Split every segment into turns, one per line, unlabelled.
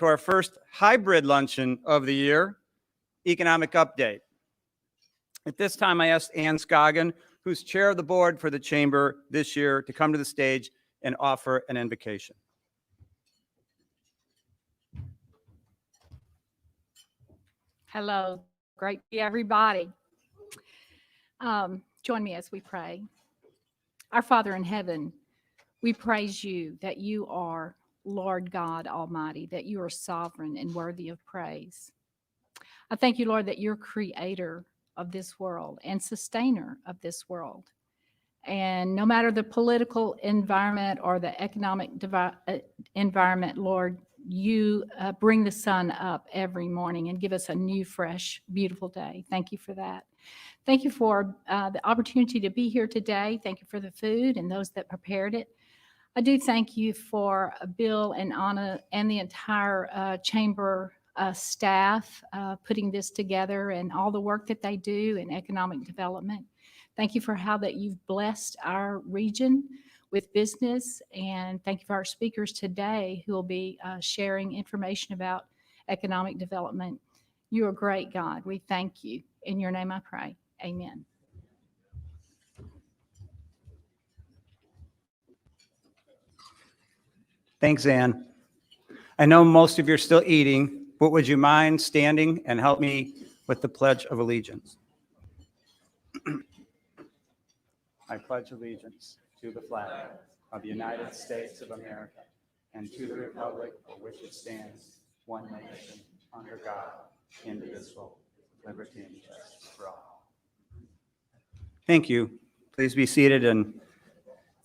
to our first hybrid luncheon of the year, Economic Update. At this time, I asked Ann Scoggin, who's chair of the board for the Chamber this year, to come to the stage and offer an invocation.
Hello, great to see everybody. Join me as we pray. Our Father in heaven, we praise you that you are Lord God Almighty, that you are sovereign and worthy of praise. I thank you, Lord, that you're creator of this world and sustainer of this world. And no matter the political environment or the economic environment, Lord, you bring the sun up every morning and give us a new, fresh, beautiful day. Thank you for that. Thank you for the opportunity to be here today. Thank you for the food and those that prepared it. I do thank you for Bill and Anna and the entire Chamber staff putting this together and all the work that they do in economic development. Thank you for how that you've blessed our region with business, and thank you for our speakers today who will be sharing information about economic development. You are great, God. We thank you. In your name I pray. Amen.
Thanks, Ann. I know most of you are still eating, but would you mind standing and help me with the Pledge of Allegiance? I pledge allegiance to the flag of the United States of America and to the republic for which it stands, one nation, under God, indivisible, with liberty and justice for all. Thank you. Please be seated and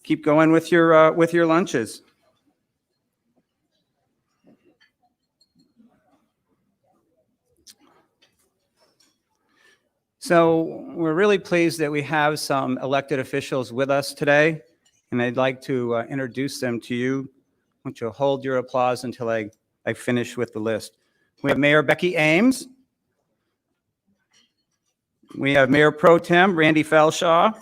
keep going with your lunches. So we're really pleased that we have some elected officials with us today, and I'd like to introduce them to you. I want you to hold your applause until I finish with the list. We have Mayor Becky Ames. We have Mayor Pro Tem Randy Felshaw,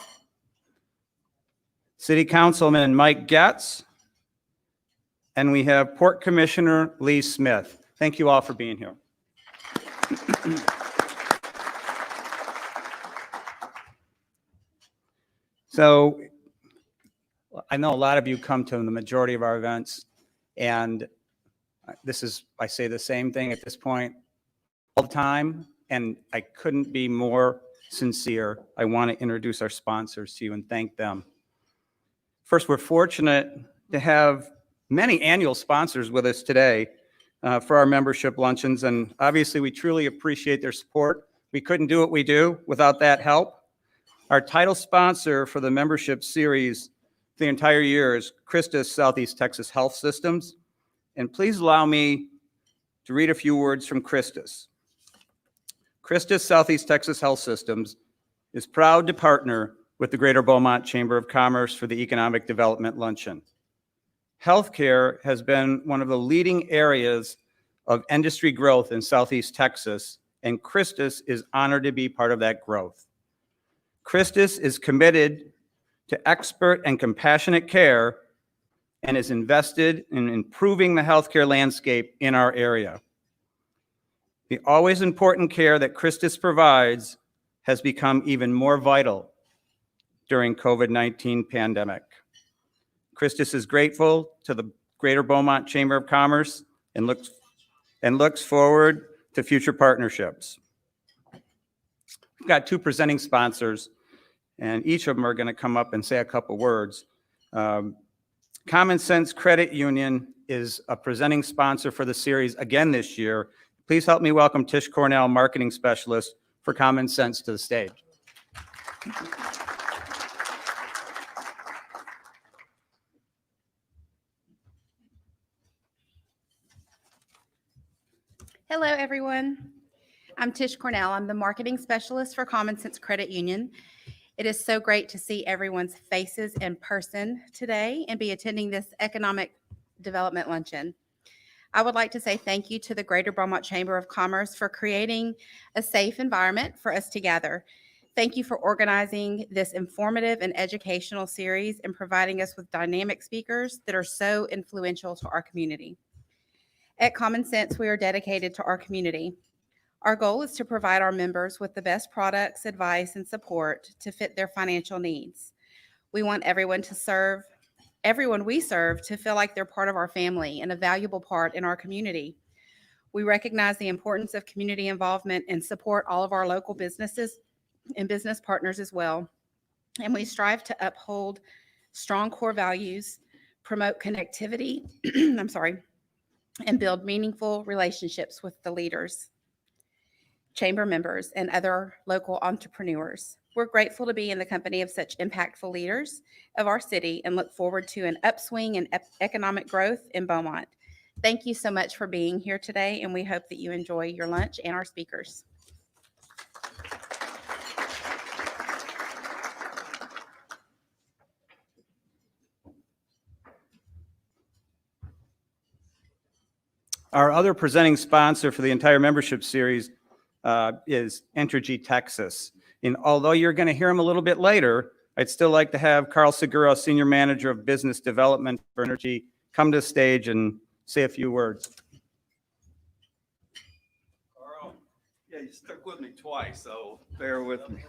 City Councilman Mike Getz, and we have Port Commissioner Lee Smith. Thank you all for being here. So I know a lot of you come to the majority of our events, and I say the same thing at this point all the time, and I couldn't be more sincere. I want to introduce our sponsors to you and thank them. First, we're fortunate to have many annual sponsors with us today for our membership luncheons, and obviously we truly appreciate their support. We couldn't do what we do without that help. Our title sponsor for the membership series the entire year is Christus Southeast Texas Health Systems. And please allow me to read a few words from Christus. Christus Southeast Texas Health Systems is proud to partner with the Greater Beaumont Chamber of Commerce for the Economic Development Luncheon. Healthcare has been one of the leading areas of industry growth in Southeast Texas, and Christus is honored to be part of that growth. Christus is committed to expert and compassionate care and is invested in improving the healthcare landscape in our area. The always important care that Christus provides has become even more vital during COVID-19 pandemic. Christus is grateful to the Greater Beaumont Chamber of Commerce and looks forward to future partnerships. We've got two presenting sponsors, and each of them are going to come up and say a couple words. Common Sense Credit Union is a presenting sponsor for the series again this year. Please help me welcome Tish Cornell, Marketing Specialist for Common Sense, to the stage.
Hello, everyone. I'm Tish Cornell. I'm the Marketing Specialist for Common Sense Credit Union. It is so great to see everyone's faces in person today and be attending this Economic Development Luncheon. I would like to say thank you to the Greater Beaumont Chamber of Commerce for creating a safe environment for us to gather. Thank you for organizing this informative and educational series and providing us with dynamic speakers that are so influential to our community. At Common Sense, we are dedicated to our community. Our goal is to provide our members with the best products, advice, and support to fit their financial needs. We want everyone we serve to feel like they're part of our family and a valuable part in our community. We recognize the importance of community involvement and support all of our local businesses and business partners as well. And we strive to uphold strong core values, promote connectivity, and build meaningful relationships with the leaders, chamber members, and other local entrepreneurs. We're grateful to be in the company of such impactful leaders of our city and look forward to an upswing in economic growth in Beaumont. Thank you so much for being here today, and we hope that you enjoy your lunch and our speakers.
Our other presenting sponsor for the entire membership series is Entergy Texas. And although you're going to hear him a little bit later, I'd still like to have Karl Segura, Senior Manager of Business Development for Entergy, come to the stage and say a few words.
Karl, yeah, you stuck with me twice, so bear with me.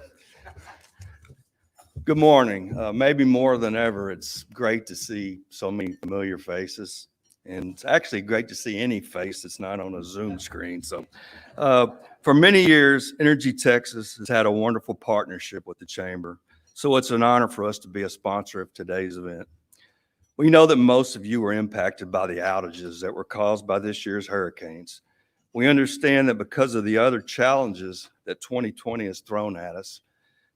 Good morning. Maybe more than ever, it's great to see so many familiar faces. And it's actually great to see any face that's not on a Zoom screen. So for many years, Entergy Texas has had a wonderful partnership with the Chamber. So it's an honor for us to be a sponsor of today's event. We know that most of you were impacted by the outages that were caused by this year's hurricanes. We understand that because of the other challenges that 2020 has thrown at us,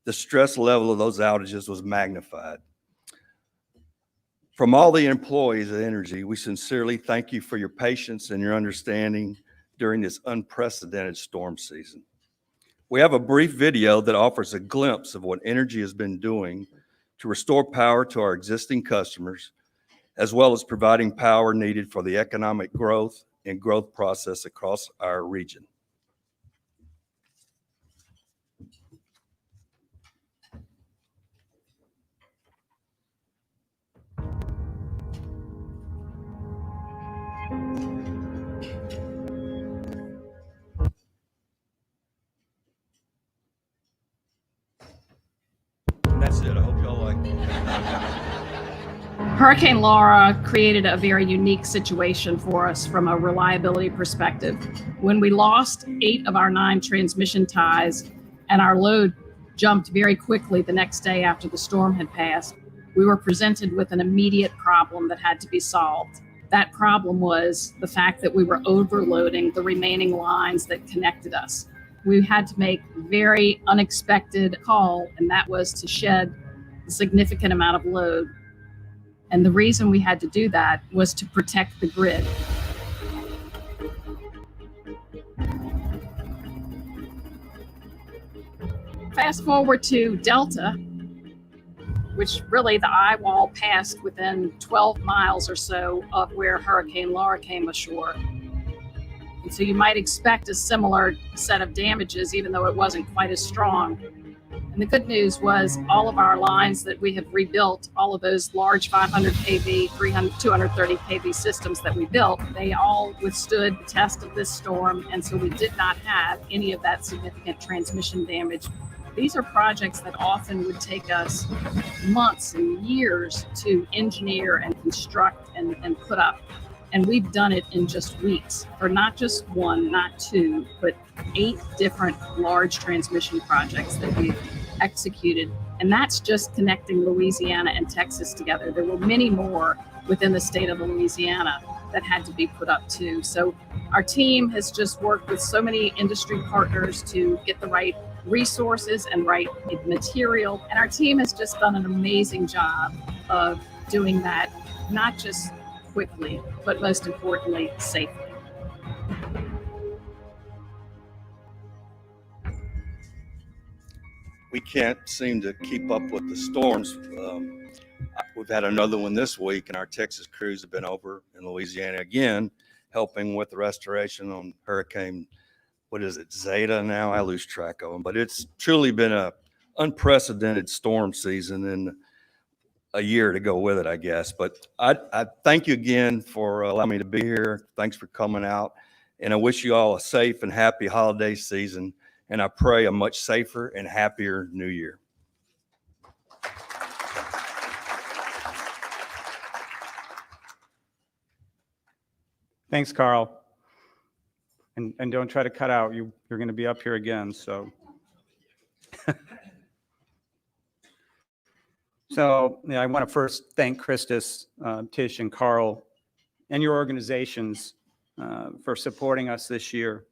the stress level of those outages was magnified. From all the employees at Entergy, we sincerely thank you for your patience and your understanding during this unprecedented storm season. We have a brief video that offers a glimpse of what Entergy has been doing to restore power to our existing customers, as well as providing power needed for the economic growth and growth process across our region. That's it. I hope y'all like it.
Hurricane Laura created a very unique situation for us from a reliability perspective. When we lost 8 of our 9 transmission ties and our load jumped very quickly the next day after the storm had passed, we were presented with an immediate problem that had to be solved. That problem was the fact that we were overloading the remaining lines that connected us. We had to make a very unexpected call, and that was to shed a significant amount of load. And the reason we had to do that was to protect the grid. Fast forward to Delta, which really the eye wall passed within 12 miles or so of where Hurricane Laura came ashore. And so you might expect a similar set of damages, even though it wasn't quite as strong. And the good news was all of our lines that we have rebuilt, all of those large 500 kV, 230 kV systems that we built, they all withstood the test of this storm. And so we did not have any of that significant transmission damage. These are projects that often would take us months and years to engineer and construct and put up. And we've done it in just weeks for not just 1, not 2, but 8 different large transmission projects that we've executed. And that's just connecting Louisiana and Texas together. There were many more within the state of Louisiana that had to be put up too. So our team has just worked with so many industry partners to get the right resources and right material. And our team has just done an amazing job of doing that, not just quickly, but most importantly, safely.
We can't seem to keep up with the storms. We've had another one this week, and our Texas crews have been over in Louisiana again, helping with the restoration on Hurricane, what is it, Zeta now? I lose track of them. But it's truly been an unprecedented storm season, and a year to go with it, I guess. But I thank you again for allowing me to be here. Thanks for coming out. And I wish you all a safe and happy holiday season. And I pray a much safer and happier new year.
Thanks, Karl. And don't try to cut out. You're going to be up here again, so. So yeah, I want to first thank Christus, Tish, and Karl, and your organizations for supporting us this year.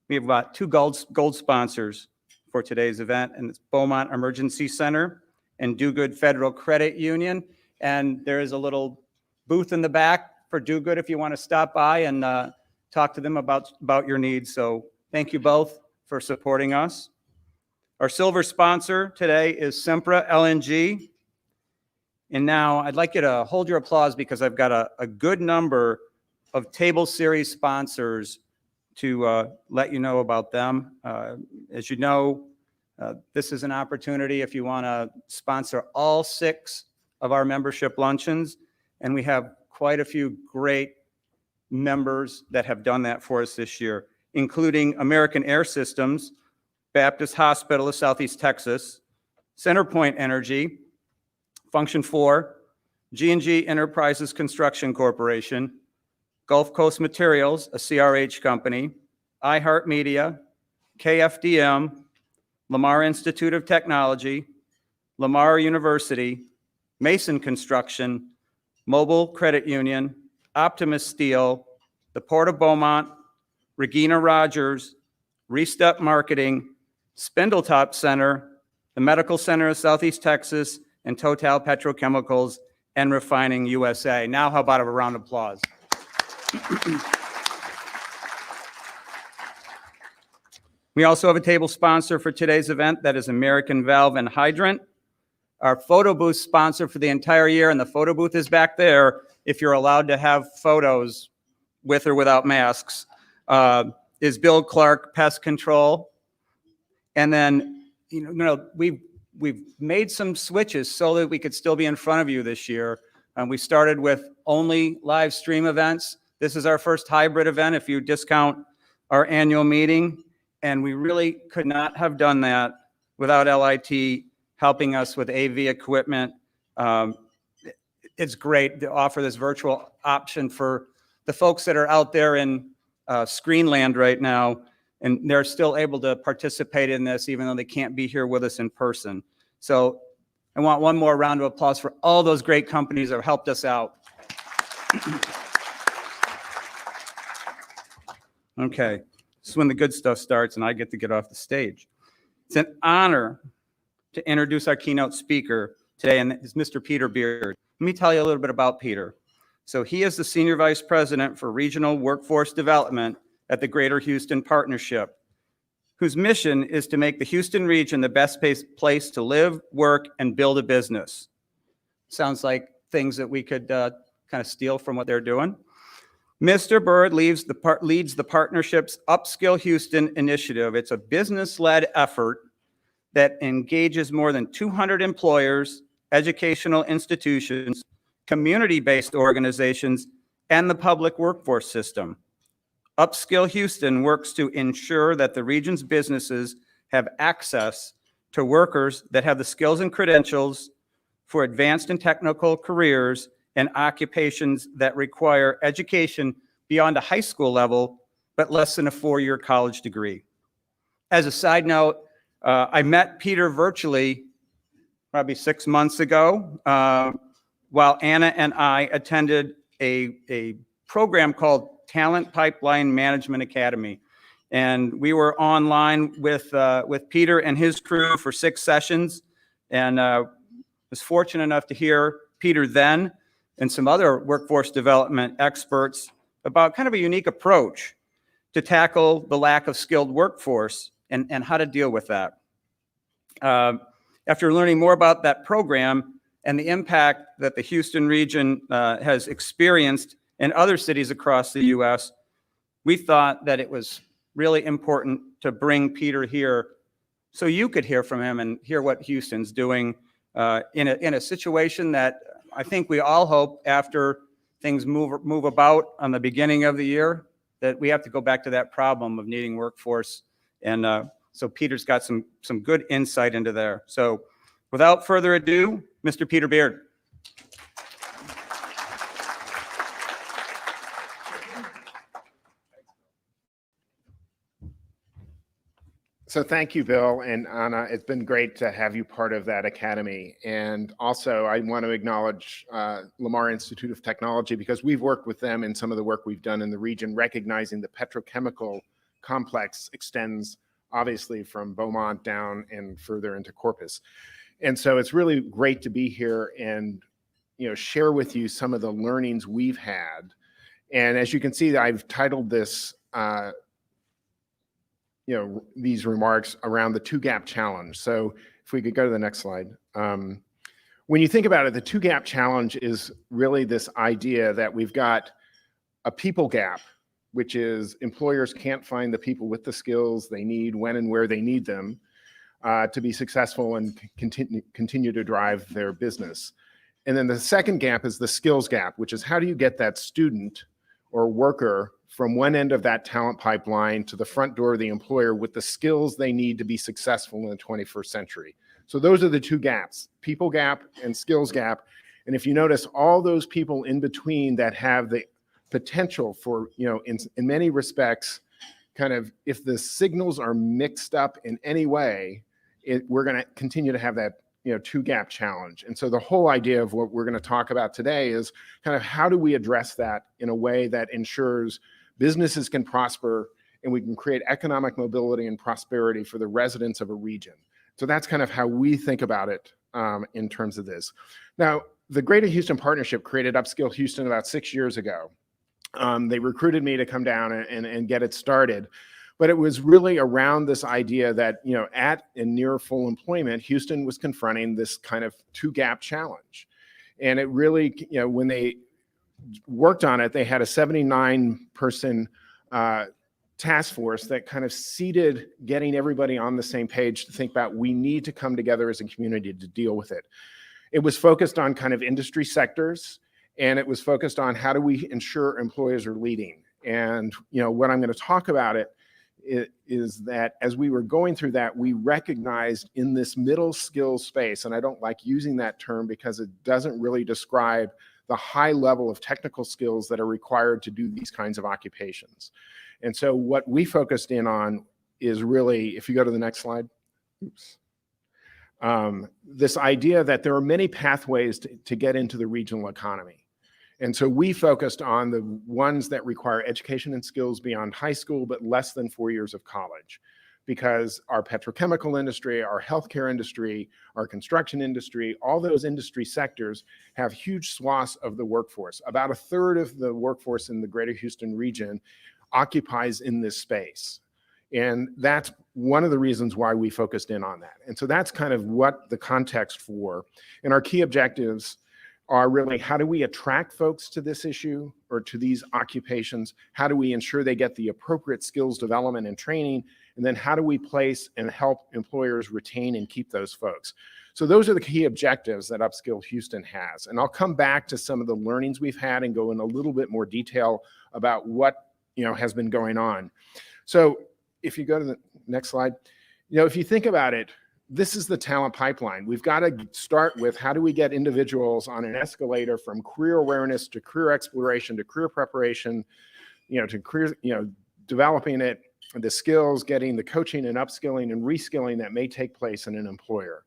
We have about 2 gold sponsors for today's event, and it's Beaumont Emergency Center and Do Good Federal Credit Union. And there is a little booth in the back for Do Good if you want to stop by and talk to them about your needs. So thank you both for supporting us. Our silver sponsor today is Sempra LNG. And now I'd like you to hold your applause because I've got a good number of table series sponsors to let you know about them. As you know, this is an opportunity if you want to sponsor all 6 of our membership luncheons. And we have quite a few great members that have done that for us this year, including American Air Systems, Baptist Hospital of Southeast Texas, CenterPoint Energy, Function 4, G&G Enterprises Construction Corporation, Gulf Coast Materials, a CRH company, iHeartMedia, KFDM, Lamar Institute of Technology, Lamar University, Mason Construction, Mobile Credit Union, Optimus Steel, the Port of Beaumont, Regina Rogers, Restep Marketing, Spindletop Center, the Medical Center of Southeast Texas, and Total Petrochemicals and Refining USA. Now, how about a round of applause? We also have a table sponsor for today's event. That is American Valve and Hydrant. Our photo booth sponsor for the entire year, and the photo booth is back there if you're allowed to have photos with or without masks, is Bill Clark Pest Control. And then, we've made some switches so that we could still be in front of you this year. We started with only live stream events. This is our first hybrid event if you discount our annual meeting. And we really could not have done that without LIT helping us with AV equipment. It's great to offer this virtual option for the folks that are out there in Screenland right now, and they're still able to participate in this even though they can't be here with us in person. So I want one more round of applause for all those great companies that have helped us out. Okay, this is when the good stuff starts and I get to get off the stage. It's an honor to introduce our keynote speaker today, and it's Mr. Peter Beard. Let me tell you a little bit about Peter. So he is the Senior Vice President for Regional Workforce Development at the Greater Houston Partnership, whose mission is to make the Houston region the best place to live, work, and build a business. Sounds like things that we could kind of steal from what they're doing. Mr. Bird leads the partnership's UpSkill Houston initiative. It's a business-led effort that engages more than 200 employers, educational institutions, community-based organizations, and the public workforce system. UpSkill Houston works to ensure that the region's businesses have access to workers that have the skills and credentials for advanced and technical careers and occupations that require education beyond a high school level, but less than a 4-year college degree. As a side note, I met Peter virtually probably 6 months ago while Anna and I attended a program called Talent Pipeline Management Academy. And we were online with Peter and his crew for 6 sessions, and was fortunate enough to hear Peter then and some other workforce development experts about kind of a unique approach to tackle the lack of skilled workforce and how to deal with that. After learning more about that program and the impact that the Houston region has experienced in other cities across the U.S., we thought that it was really important to bring Peter here so you could hear from him and hear what Houston's doing in a situation that I think we all hope after things move about on the beginning of the year, that we have to go back to that problem of needing workforce. And so Peter's got some good insight into there. So without further ado, Mr. Peter Beard.
So thank you, Bill and Anna. It's been great to have you part of that academy. And also, I want to acknowledge Lamar Institute of Technology, because we've worked with them in some of the work we've done in the region, recognizing the petrochemical complex extends obviously from Beaumont down and further into Corpus. And so it's really great to be here and share with you some of the learnings we've had. And as you can see, I've titled this these remarks around the two-gap challenge. So if we could go to the next slide. When you think about it, the two-gap challenge is really this idea that we've got a people gap, which is employers can't find the people with the skills they need when and where they need them to be successful and continue to drive their business. And then the second gap is the skills gap, which is how do you get that student or worker from one end of that talent pipeline to the front door of the employer with the skills they need to be successful in the 21st century. So those are the two gaps, people gap and skills gap. And if you notice, all those people in between that have the potential for, in many respects, kind of, if the signals are mixed up in any way, we're going to continue to have that two-gap challenge. And so the whole idea of what we're going to talk about today is kind of how do we address that in a way that ensures businesses can prosper and we can create economic mobility and prosperity for the residents of a region. So that's kind of how we think about it in terms of this. Now, the Greater Houston Partnership created UpSkill Houston about 6 years ago. They recruited me to come down and get it started. But it was really around this idea that, at and near full employment, Houston was confronting this kind of two-gap challenge. And it really, when they worked on it, they had a 79-person task force that kind of seeded getting everybody on the same page to think about, we need to come together as a community to deal with it. It was focused on kind of industry sectors, and it was focused on how do we ensure employers are leading. And, what I'm going to talk about is that as we were going through that, we recognized in this middle skills space, and I don't like using that term because it doesn't really describe the high level of technical skills that are required to do these kinds of occupations. And so what we focused in on is really, if you go to the next slide, this idea that there are many pathways to get into the regional economy. And so we focused on the ones that require education and skills beyond high school, but less than 4 years of college, because our petrochemical industry, our healthcare industry, our construction industry, all those industry sectors have huge swaths of the workforce. About a third of the workforce in the Greater Houston region occupies in this space. And that's one of the reasons why we focused in on that. And so that's kind of what the context for. And our key objectives are really, how do we attract folks to this issue or to these occupations? How do we ensure they get the appropriate skills development and training? And then how do we place and help employers retain and keep those folks? So those are the key objectives that UpSkill Houston has. And I'll come back to some of the learnings we've had and go in a little bit more detail about what has been going on. So if you go to the next slide, if you think about it, this is the talent pipeline. We've got to start with, how do we get individuals on an escalator from career awareness to career exploration to career preparation, to career, developing it, the skills, getting the coaching and upskilling and reskilling that may take place in an employer.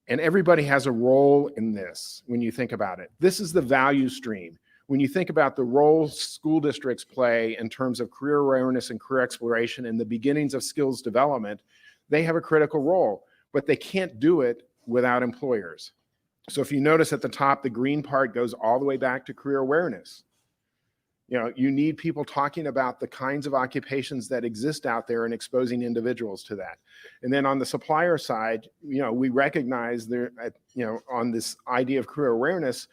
And everybody has a role in this when you think about it. This is the value stream. When you think about the role school districts play in terms of career awareness and career exploration and the beginnings of skills development, they have a critical role, but they can't do it without employers. So if you notice at the top, the green part goes all the way back to career awareness. You need people talking about the kinds of occupations that exist out there and exposing individuals to that. And then on the supplier side, we recognize there, on this idea of career awareness,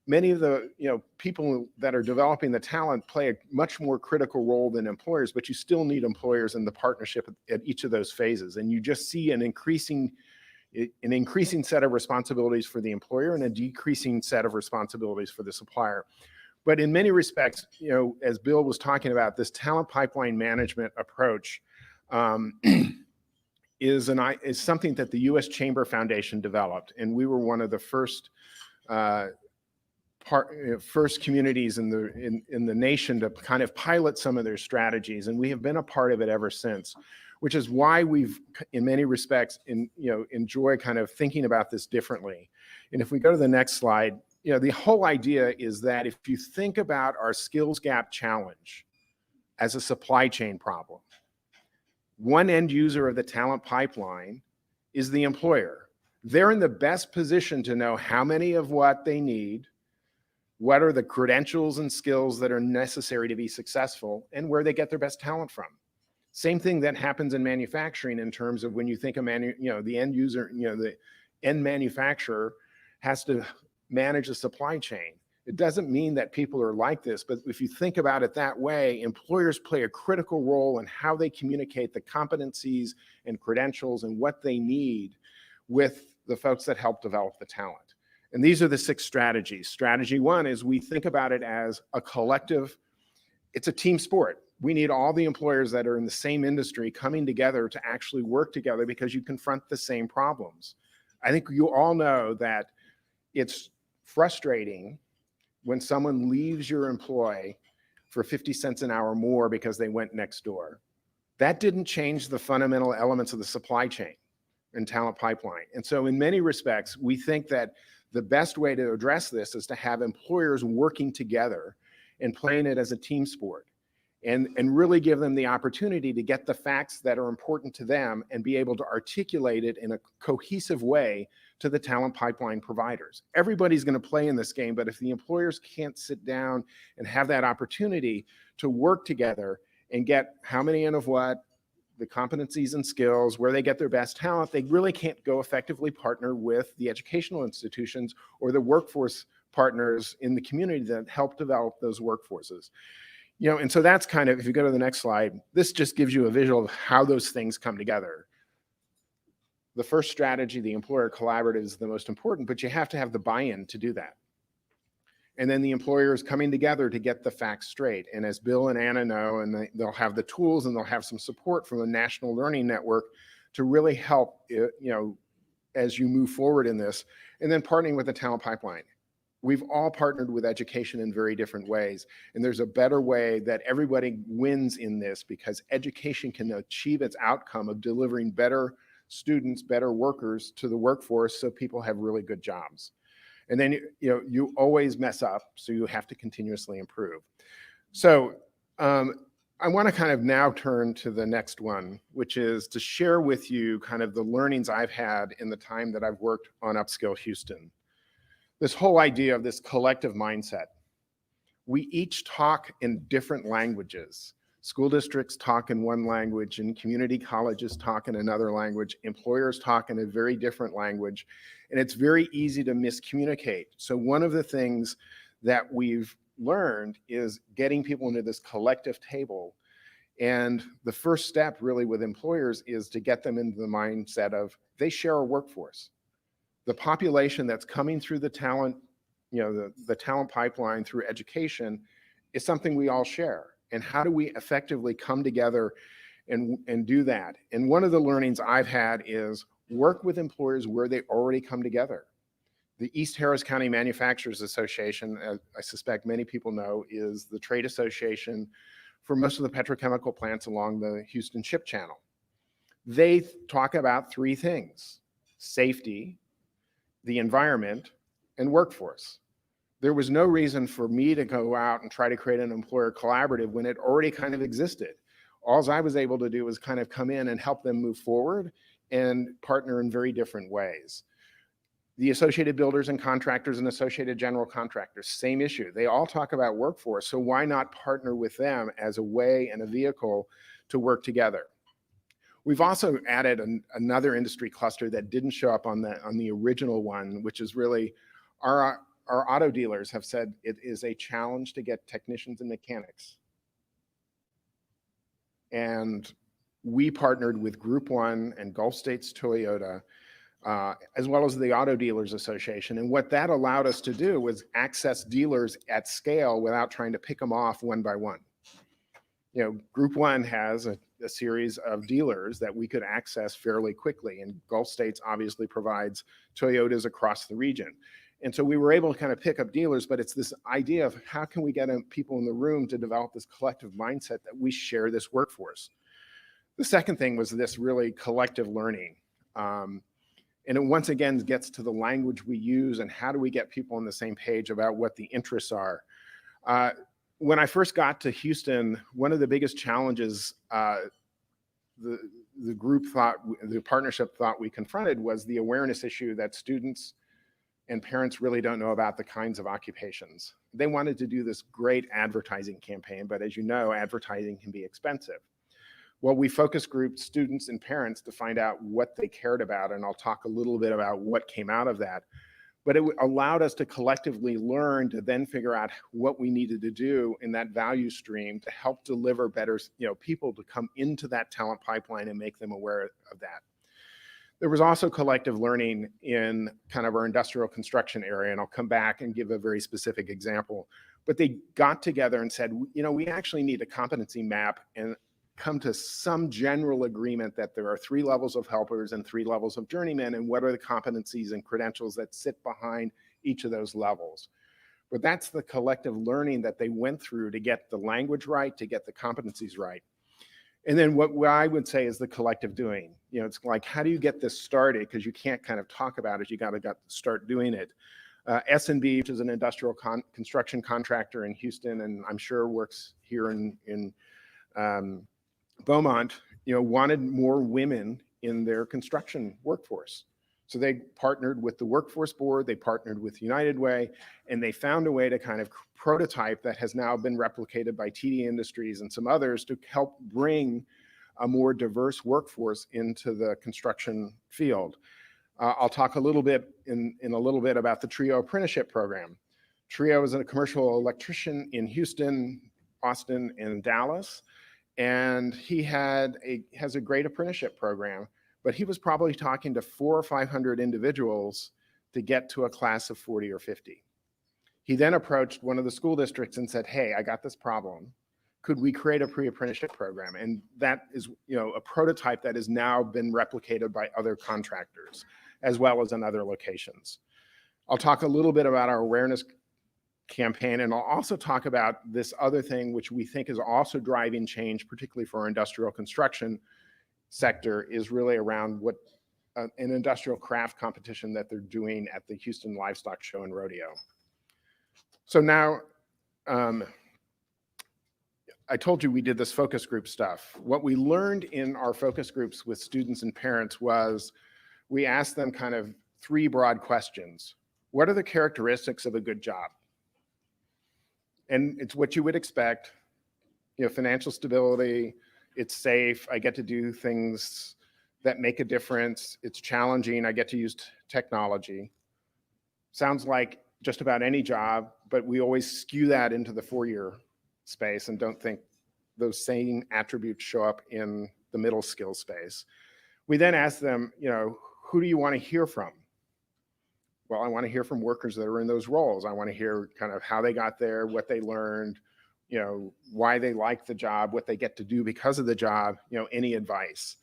many of the people that are developing the talent play a much more critical role than employers, but you still need employers in the partnership at each of those phases. And you just see an increasing an increasing set of responsibilities for the employer and a decreasing set of responsibilities for the supplier. But in many respects, you know, as Bill was talking about, this talent pipeline management approach is something that the U.S. Chamber Foundation developed, and we were one of the first first communities in the nation to kind of pilot some of their strategies, and we have been a part of it ever since, which is why we've, in many respects, enjoy kind of thinking about this differently. And if we go to the next slide, you know, the whole idea is that if you think about our skills gap challenge as a supply chain problem, one end user of the talent pipeline is the employer. They're in the best position to know how many of what they need, what are the credentials and skills that are necessary to be successful, and where they get their best talent from. Same thing that happens in manufacturing in terms of when you think of the end user, the end manufacturer has to manage a supply chain. It doesn't mean that people are like this, but if you think about it that way, employers play a critical role in how they communicate the competencies and credentials and what they need with the folks that help develop the talent. And these are the 6 strategies. Strategy 1 is we think about it as a collective, it's a team sport. We need all the employers that are in the same industry coming together to actually work together because you confront the same problems. I think you all know that it's frustrating when someone leaves your employ for 50 cents an hour more because they went next door. That didn't change the fundamental elements of the supply chain and talent pipeline. And so in many respects, we think that the best way to address this is to have employers working together and playing it as a team sport and really give them the opportunity to get the facts that are important to them and be able to articulate it in a cohesive way to the talent pipeline providers. Everybody's going to play in this game, but if the employers can't sit down and have that opportunity to work together and get how many and of what, the competencies and skills, where they get their best talent, they really can't go effectively partner with the educational institutions or the workforce partners in the community that help develop those workforces. You know, and so that's kind of, if you go to the next slide, this just gives you a visual of how those things come together. The first strategy, the employer collaborative, is the most important, but you have to have the buy-in to do that. And then the employers coming together to get the facts straight. And as Bill and Anna know, and they'll have the tools and they'll have some support from the National Learning Network to really help, you know, as you move forward in this. And then partnering with the talent pipeline. We've all partnered with education in very different ways. And there's a better way that everybody wins in this because education can achieve its outcome of delivering better students, better workers to the workforce so people have really good jobs. And then, you know, you always mess up, so you have to continuously improve. So I want to kind of now turn to the next one, which is to share with you kind of the learnings I've had in the time that I've worked on UpSkill Houston. This whole idea of this collective mindset. We each talk in different languages. School districts talk in one language and community colleges talk in another language. Employers talk in a very different language, and it's very easy to miscommunicate. So one of the things that we've learned is getting people into this collective table. And the first step really with employers is to get them into the mindset of they share a workforce. The population that's coming through the talent, you know, the talent pipeline through education is something we all share. And how do we effectively come together and do that? And one of the learnings I've had is work with employers where they already come together. The East Harris County Manufacturers Association, as I suspect many people know, is the trade association for most of the petrochemical plants along the Houston Ship Channel. They talk about 3 things: safety, the environment, and workforce. There was no reason for me to go out and try to create an employer collaborative when it already kind of existed. All I was able to do was kind of come in and help them move forward and partner in very different ways. The Associated Builders and Contractors and Associated General Contractors, same issue. They all talk about workforce, so why not partner with them as a way and a vehicle to work together? We've also added another industry cluster that didn't show up on the original one, which is really our auto dealers have said it is a challenge to get technicians and mechanics. And we partnered with Group 1 and Gulf States Toyota as well as the Auto Dealers Association. And what that allowed us to do was access dealers at scale without trying to pick them off one by one. You know, Group 1 has a series of dealers that we could access fairly quickly, and Gulf States obviously provides Toyotas across the region. And so we were able to kind of pick up dealers, but it's this idea of how can we get people in the room to develop this collective mindset that we share this workforce. The second thing was this really collective learning. And it once again gets to the language we use and how do we get people on the same page about what the interests are. When I first got to Houston, one of the biggest challenges the partnership thought we confronted was the awareness issue that students and parents really don't know about the kinds of occupations. They wanted to do this great advertising campaign, but as you know, advertising can be expensive. Well, we focus grouped students and parents to find out what they cared about, and I'll talk a little bit about what came out of that. But it allowed us to collectively learn to then figure out what we needed to do in that value stream to help deliver better, people to come into that talent pipeline and make them aware of that. There was also collective learning in kind of our industrial construction area, and I'll come back and give a very specific example. But they got together and said, we actually need a competency map and come to some general agreement that there are 3 levels of helpers and 3 levels of journeymen, and what are the competencies and credentials that sit behind each of those levels. But that's the collective learning that they went through to get the language right, to get the competencies right. And then what I would say is the collective doing. It's like, how do you get this started? Because you can't kind of talk about it, you got to start doing it. S&B, which is an industrial construction contractor in Houston, and I'm sure works here in Beaumont, wanted more women in their construction workforce. So they partnered with the Workforce Board, they partnered with United Way, and they found a way to kind of prototype that has now been replicated by TD Industries and some others to help bring a more diverse workforce into the construction field. I'll talk a little bit in a little bit about the TRIO apprenticeship program. TRIO is a commercial electrician in Houston, Austin, and Dallas. And he has a great apprenticeship program, but he was probably talking to 400 or 500 individuals to get to a class of 40 or 50. He then approached one of the school districts and said, hey, I got this problem. Could we create a pre-apprenticeship program? And that is, a prototype that has now been replicated by other contractors, as well as in other locations. I'll talk a little bit about our awareness campaign, and I'll also talk about this other thing which we think is also driving change, particularly for our industrial construction sector, is really around what an industrial craft competition that they're doing at the Houston Livestock Show and Rodeo. So now, I told you we did this focus group stuff. What we learned in our focus groups with students and parents was we asked them kind of 3 broad questions. What are the characteristics of a good job? And it's what you would expect, financial stability, it's safe, I get to do things that make a difference, it's challenging, I get to use technology. Sounds like just about any job, but we always skew that into the 4-year space and don't think those same attributes show up in the middle skill space. We then ask them, who do you want to hear from? Well, I want to hear from workers that are in those roles. I want to hear kind of how they got there, what they learned, why they like the job, what they get to do because of the job, any advice.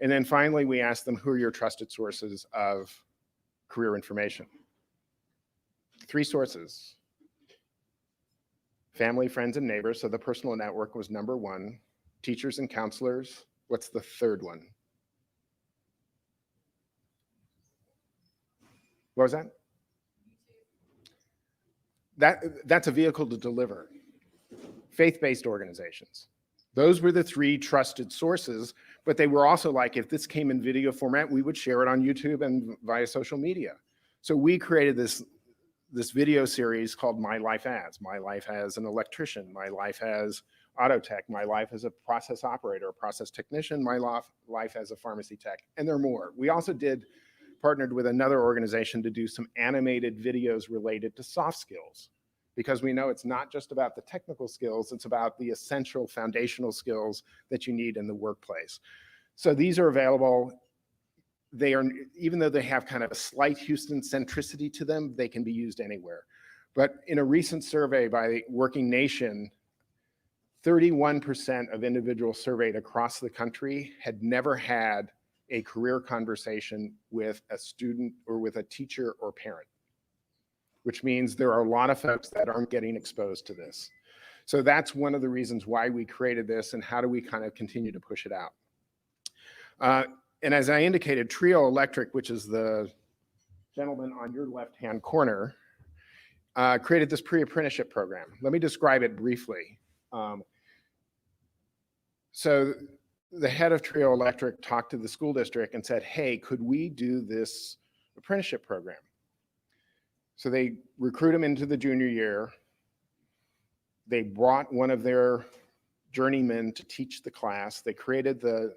And then finally, we ask them, who are your trusted sources of career information? 3 sources: family, friends, and neighbors. So the personal network was number 1. Teachers and counselors. What's the 3rd one? What was that? That's a vehicle to deliver. Faith-based organizations. Those were the 3 trusted sources, but they were also like, if this came in video format, we would share it on YouTube and via social media. So we created this video series called My Life as an electrician, my life as auto tech, my life as a process operator, a process technician, my life as a pharmacy tech, and there are more. We also partnered with another organization to do some animated videos related to soft skills, because we know it's not just about the technical skills, it's about the essential foundational skills that you need in the workplace. So these are available. they are, even though they have kind of a slight Houston centricity to them, they can be used anywhere. But in a recent survey by Working Nation, 31% of individuals surveyed across the country had never had a career conversation with a student or with a teacher or parent, which means there are a lot of folks that aren't getting exposed to this. So that's one of the reasons why we created this, and how do we kind of continue to push it out. And as I indicated, Trio Electric, which is the gentleman on your left-hand corner, created this pre-apprenticeship program. Let me describe it briefly. So the head of Trio Electric talked to the school district and said, hey, could we do this apprenticeship program? So they recruit them into the junior year. They brought one of their journeymen to teach the class. They created the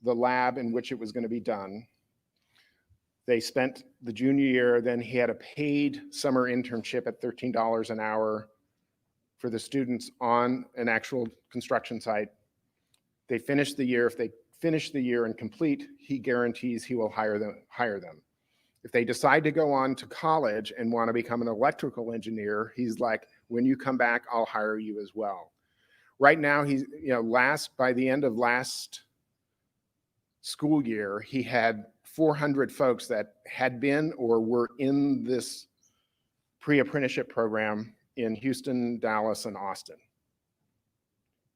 lab in which it was going to be done. They spent the junior year, then he had a paid summer internship at $13 an hour for the students on an actual construction site. They finished the year. If they finish the year and complete, he guarantees he will hire them. If they decide to go on to college and want to become an electrical engineer, he's like, when you come back, I'll hire you as well. Right now, he's, by the end of last school year, he had 400 folks that had been or were in this pre-apprenticeship program in Houston, Dallas, and Austin.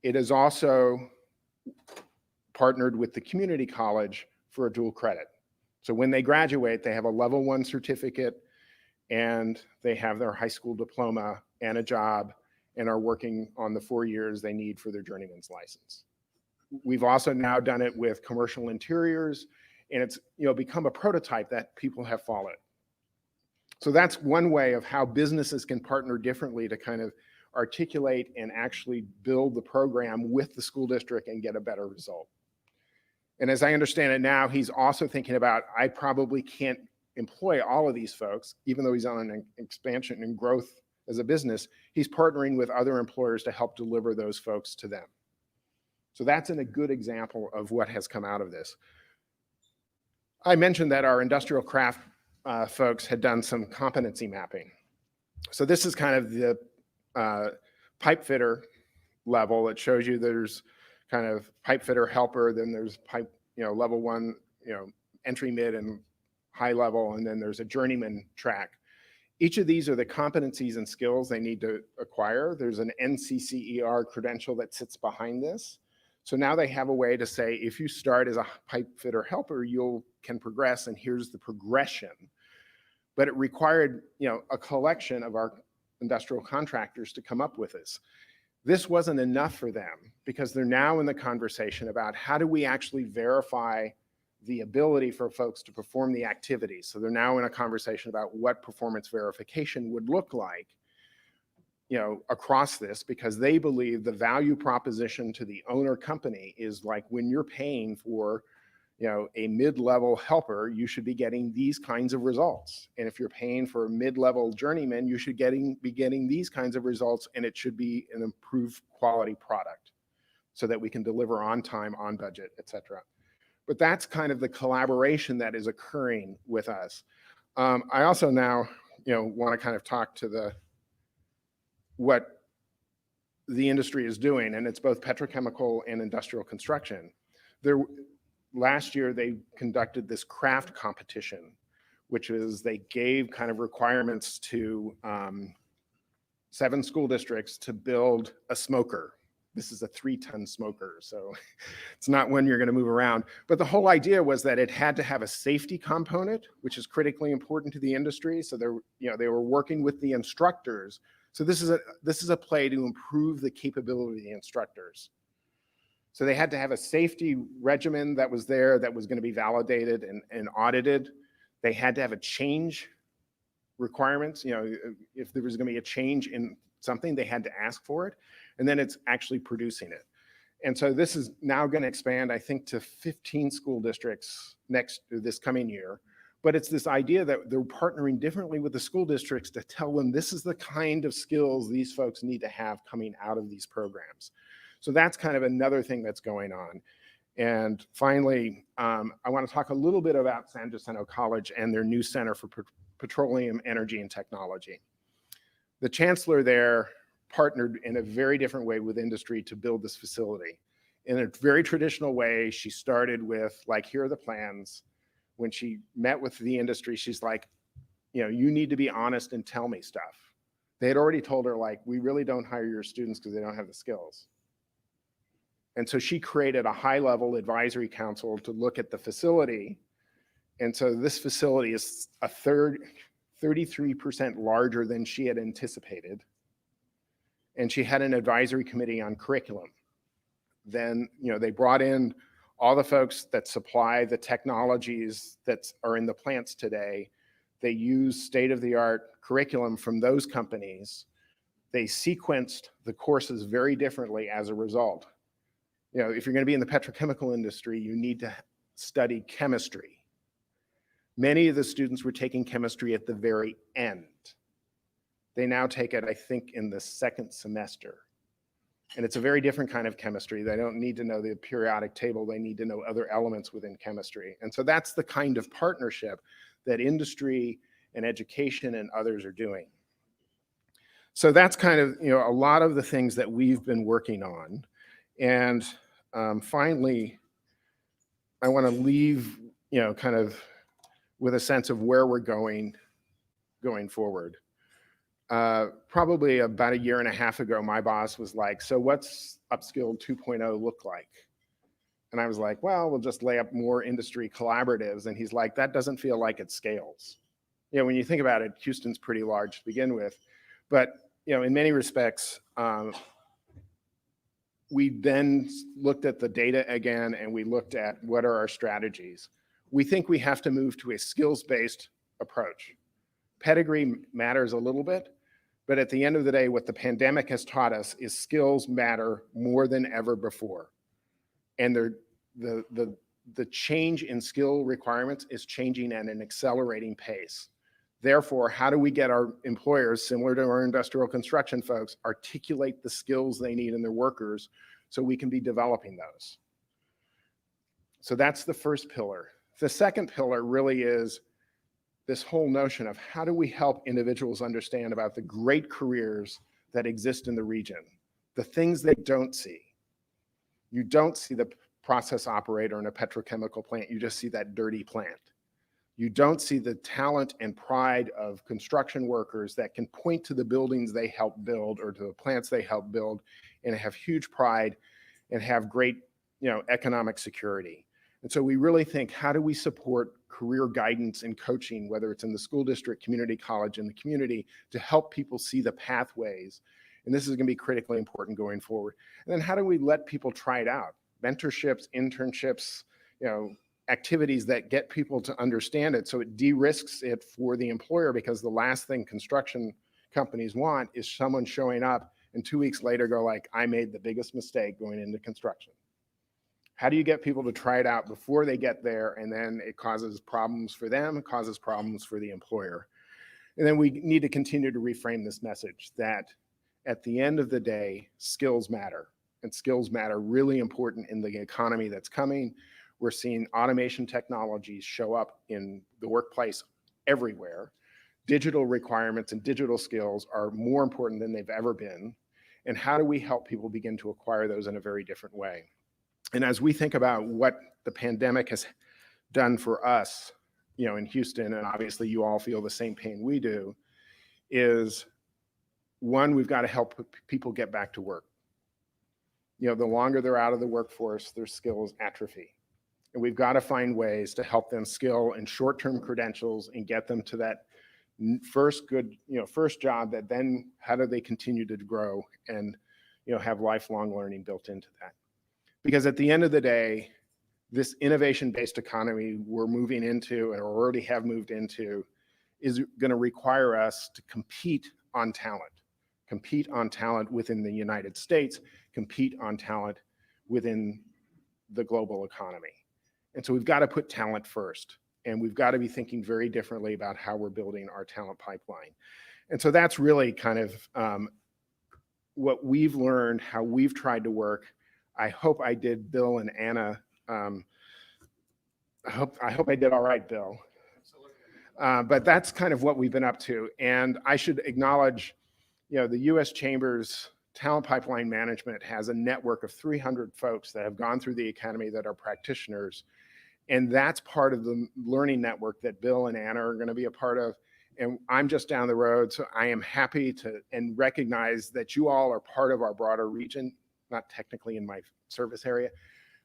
It is also partnered with the community college for a dual credit. So when they graduate, they have a level 1 certificate and they have their high school diploma and a job and are working on the 4 years they need for their journeyman's license. We've also now done it with commercial interiors, and it's become a prototype that people have followed. So that's one way of how businesses can partner differently to kind of articulate and actually build the program with the school district and get a better result. And as I understand it now, he's also thinking about, I probably can't employ all of these folks, even though he's on an expansion and growth as a business. He's partnering with other employers to help deliver those folks to them. So that's a good example of what has come out of this. I mentioned that our industrial craft folks had done some competency mapping. So this is kind of the pipe fitter level. It shows you there's kind of pipe fitter helper, then there's pipe, level 1, entry, mid, and high level, and then there's a journeyman track. Each of these are the competencies and skills they need to acquire. There's an NCCER credential that sits behind this. So now they have a way to say, if you start as a pipe fitter helper, you can progress, and here's the progression. But it required, a collection of our industrial contractors to come up with this. This wasn't enough for them because they're now in the conversation about how do we actually verify the ability for folks to perform the activities. So they're now in a conversation about what performance verification would look like, across this, because they believe the value proposition to the owner company is like, when you're paying for, a mid-level helper, you should be getting these kinds of results. And if you're paying for a mid-level journeyman, you should be getting these kinds of results, and it should be an improved quality product so that we can deliver on time, on budget, et cetera. But that's kind of the collaboration that is occurring with us. I also now, want to kind of talk to what the industry is doing, and it's both petrochemical and industrial construction. Last year, they conducted this craft competition, which is they gave kind of requirements to 7 school districts to build a smoker. This is a 3-ton smoker, so it's not one you're going to move around. But the whole idea was that it had to have a safety component, which is critically important to the industry. So they were working with the instructors. So this is a play to improve the capability of the instructors. So they had to have a safety regimen that was there that was going to be validated and audited. They had to have a change requirements. If there was going to be a change in something, they had to ask for it. And then it's actually producing it. And so this is now going to expand, I think, to 15 school districts this coming year. But it's this idea that they're partnering differently with the school districts to tell them this is the kind of skills these folks need to have coming out of these programs. So that's kind of another thing that's going on. And finally, I want to talk a little bit about San Jacinto College and their new Center for Petroleum, Energy, and Technology. The chancellor there partnered in a very different way with industry to build this facility. In a very traditional way, she started with like, here are the plans. When she met with the industry, she's like, you need to be honest and tell me stuff. They had already told her, like, we really don't hire your students because they don't have the skills. And so she created a high-level advisory council to look at the facility. And so this facility is 33% larger than she had anticipated. And she had an advisory committee on curriculum. Then, they brought in all the folks that supply the technologies that are in the plants today. They use state-of-the-art curriculum from those companies. They sequenced the courses very differently as a result. If you're going to be in the petrochemical industry, you need to study chemistry. Many of the students were taking chemistry at the very end. They now take it, I think, in the second semester. And it's a very different kind of chemistry. They don't need to know the periodic table. They need to know other elements within chemistry. And so that's the kind of partnership that industry and education and others are doing. So that's kind of, a lot of the things that we've been working on. And finally, I want to leave, kind of with a sense of where we're going forward. Probably about a year and a half ago, my boss was like, so what's UpSkill 2.0 look like? And I was like, well, we'll just lay up more industry collaboratives. And he's like, that doesn't feel like it scales. When you think about it, Houston's pretty large to begin with. But, in many respects, we then looked at the data again, and we looked at what are our strategies. We think we have to move to a skills-based approach. Pedigree matters a little bit, but at the end of the day, what the pandemic has taught us is skills matter more than ever before. And the change in skill requirements is changing at an accelerating pace. Therefore, how do we get our employers, similar to our industrial construction folks, articulate the skills they need in their workers so we can be developing those? So that's the first pillar. The second pillar really is this whole notion of how do we help individuals understand about the great careers that exist in the region, the things they don't see. You don't see the process operator in a petrochemical plant, you just see that dirty plant. You don't see the talent and pride of construction workers that can point to the buildings they help build or to the plants they help build and have huge pride and have great, economic security. And so we really think, how do we support career guidance and coaching, whether it's in the school district, community college, in the community, to help people see the pathways? And this is going to be critically important going forward. And then how do we let people try it out? Mentorships, internships, activities that get people to understand it so it de-risks it for the employer, because the last thing construction companies want is someone showing up and 2 weeks later go like, I made the biggest mistake going into construction. How do you get people to try it out before they get there, and then it causes problems for them, it causes problems for the employer? And then we need to continue to reframe this message that at the end of the day, skills matter, and skills matter really important in the economy that's coming. We're seeing automation technologies show up in the workplace everywhere. Digital requirements and digital skills are more important than they've ever been. And how do we help people begin to acquire those in a very different way? And as we think about what the pandemic has done for us, in Houston, and obviously you all feel the same pain we do, is one, we've got to help people get back to work. The longer they're out of the workforce, their skills atrophy. And we've got to find ways to help them skill in short-term credentials and get them to that first good, first job, that then how do they continue to grow and, have lifelong learning built into that? Because at the end of the day, this innovation-based economy we're moving into, and already have moved into, is going to require us to compete on talent within the United States, compete on talent within the global economy. And so we've got to put talent first, and we've got to be thinking very differently about how we're building our talent pipeline. And so that's really kind of what we've learned, how we've tried to work. I hope I did Bill and Anna I hope I did all right, Bill. But that's kind of what we've been up to. And I should acknowledge, the U.S. Chamber's Talent Pipeline Management has a network of 300 folks that have gone through the academy that are practitioners. And that's part of the learning network that Bill and Anna are going to be a part of. And I'm just down the road. So I am happy to and recognize that you all are part of our broader region, not technically in my service area,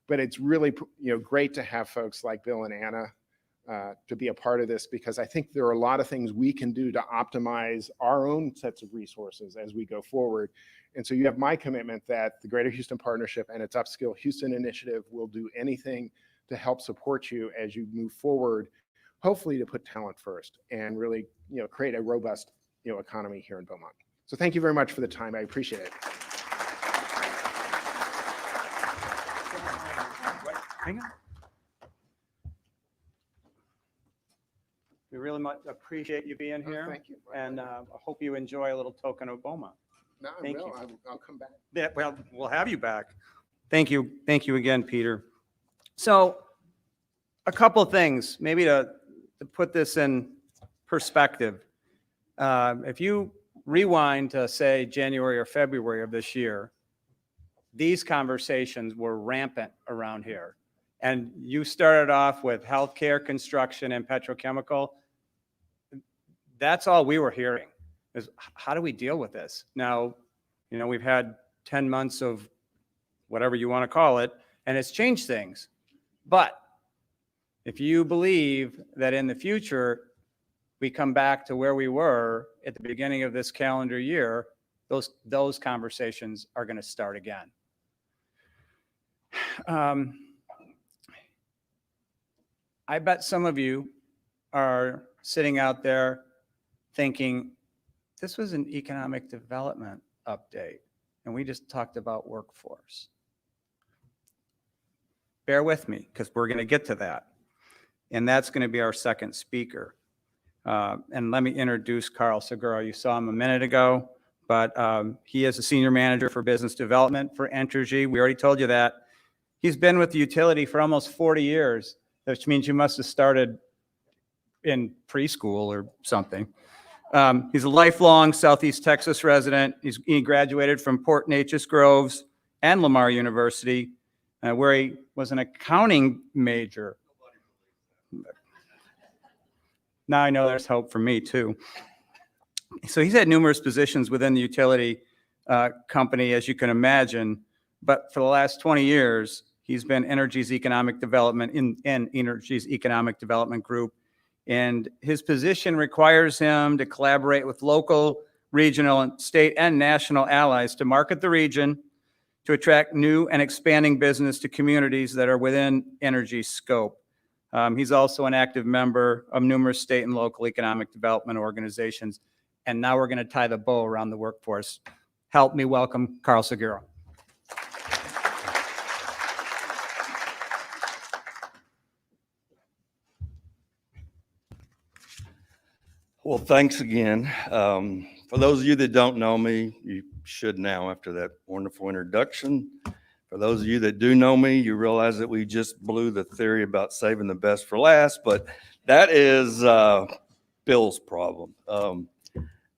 but it's really, great to have folks like Bill and Anna to be a part of this, because I think there are a lot of things we can do to optimize our own sets of resources as we go forward. And so you have my commitment that the Greater Houston Partnership and its UpSkill Houston initiative will do anything to help support you as you move forward, hopefully to put talent first and really, create a robust, economy here in Beaumont. So thank you very much for the time. I appreciate it.
Hang on. We really much appreciate you being here.
Thank you.
And I hope you enjoy a little token of Beaumont.
No, I
Thank
will.
you.
I'll come back.
Yeah, well, we'll have you back. Thank you. Thank you again, Peter. So a couple of things, maybe to put this in perspective. If you rewind to, say, January or February of this year, these conversations were rampant around here. And you started off with healthcare, construction, and petrochemical. That's all we were hearing is, how do we deal with this? Now, we've had 10 months of whatever you want to call it, and it's changed things. But if you believe that in the future, we come back to where we were at the beginning of this calendar year, those conversations are going to start again. I bet some of you are sitting out there thinking, this was an economic development update, and we just talked about workforce. Bear with me, because we're going to get to that. And that's going to be our second speaker. And let me introduce Karl Segura. You saw him a minute ago, but he is a senior manager for business development for Entergy. We already told you that. He's been with the utility for almost 40 years, which means you must have started in preschool or something. He's a lifelong Southeast Texas resident. He graduated from Port Neches Groves and Lamar University, where he was an accounting major. Now I know there's hope for me too. So he's had numerous positions within the utility company, as you can imagine. But for the last 20 years, he's been Entergy's economic development in Entergy's economic development group. And his position requires him to collaborate with local, regional, and state and national allies to market the region, to attract new and expanding business to communities that are within Entergy's scope. He's also an active member of numerous state and local economic development organizations. And now we're going to tie the bow around the workforce. Help me welcome Karl Segura.
Well, thanks again. For those of you that don't know me, you should now after that wonderful introduction. For those of you that do know me, you realize that we just blew the theory about saving the best for last, but that is Bill's problem.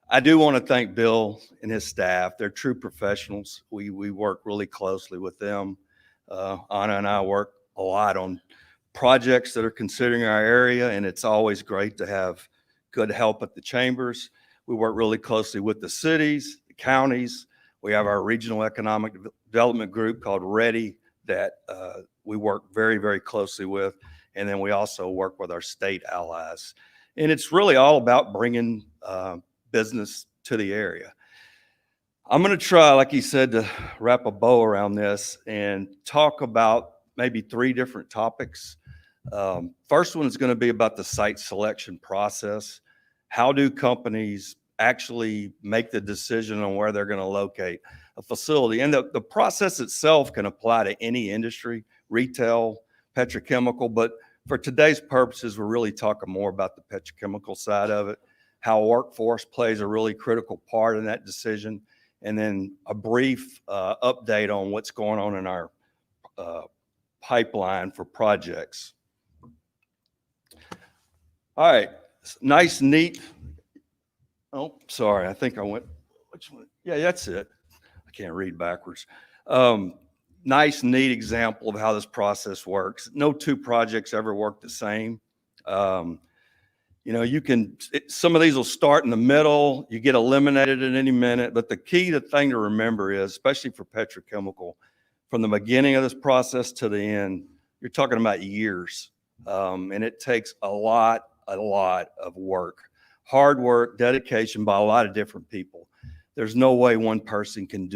I do want to thank Bill and his staff. They're true professionals. We work really closely with them. Anna and I work a lot on projects that are considering our area, and it's always great to have good help at the chambers. We work really closely with the cities, the counties. We have our regional economic development group called READY that we work very, very closely with. And then we also work with our state allies. And it's really all about bringing business to the area. I'm going to try, like he said, to wrap a bow around this and talk about maybe 3 different topics. First one is going to be about the site selection process. How do companies actually make the decision on where they're going to locate a facility? And the process itself can apply to any industry, retail, petrochemical, but for today's purposes, we're really talking more about the petrochemical side of it, how workforce plays a really critical part in that decision, and then a brief update on what's going on in our pipeline for projects. All right, nice, neat. Oh, sorry, I think I went, which one? Yeah, that's it. I can't read backwards. Nice, neat example of how this process works. No two projects ever work the same. You know, some of these will start in the middle, you get eliminated at any minute, but the thing to remember is, especially for petrochemical, from the beginning of this process to the end, you're talking about years. And it takes a lot of work, hard work, dedication by a lot of different people. There's no way one person can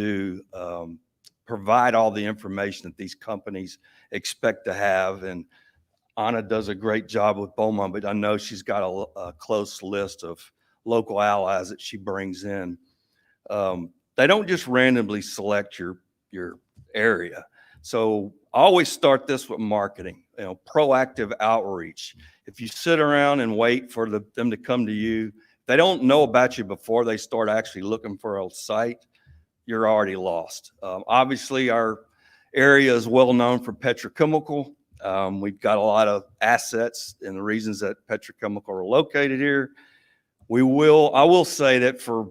provide all the information that these companies expect to have. And Anna does a great job with Beaumont, but I know she's got a close list of local allies that she brings in. They don't just randomly select your area. So I always start this with marketing, you know, proactive outreach. If you sit around and wait for them to come to you, they don't know about you before they start actually looking for a site, you're already lost. Obviously, our area is well known for petrochemical. We've got a lot of assets and the reasons that petrochemical are located here. I will say that for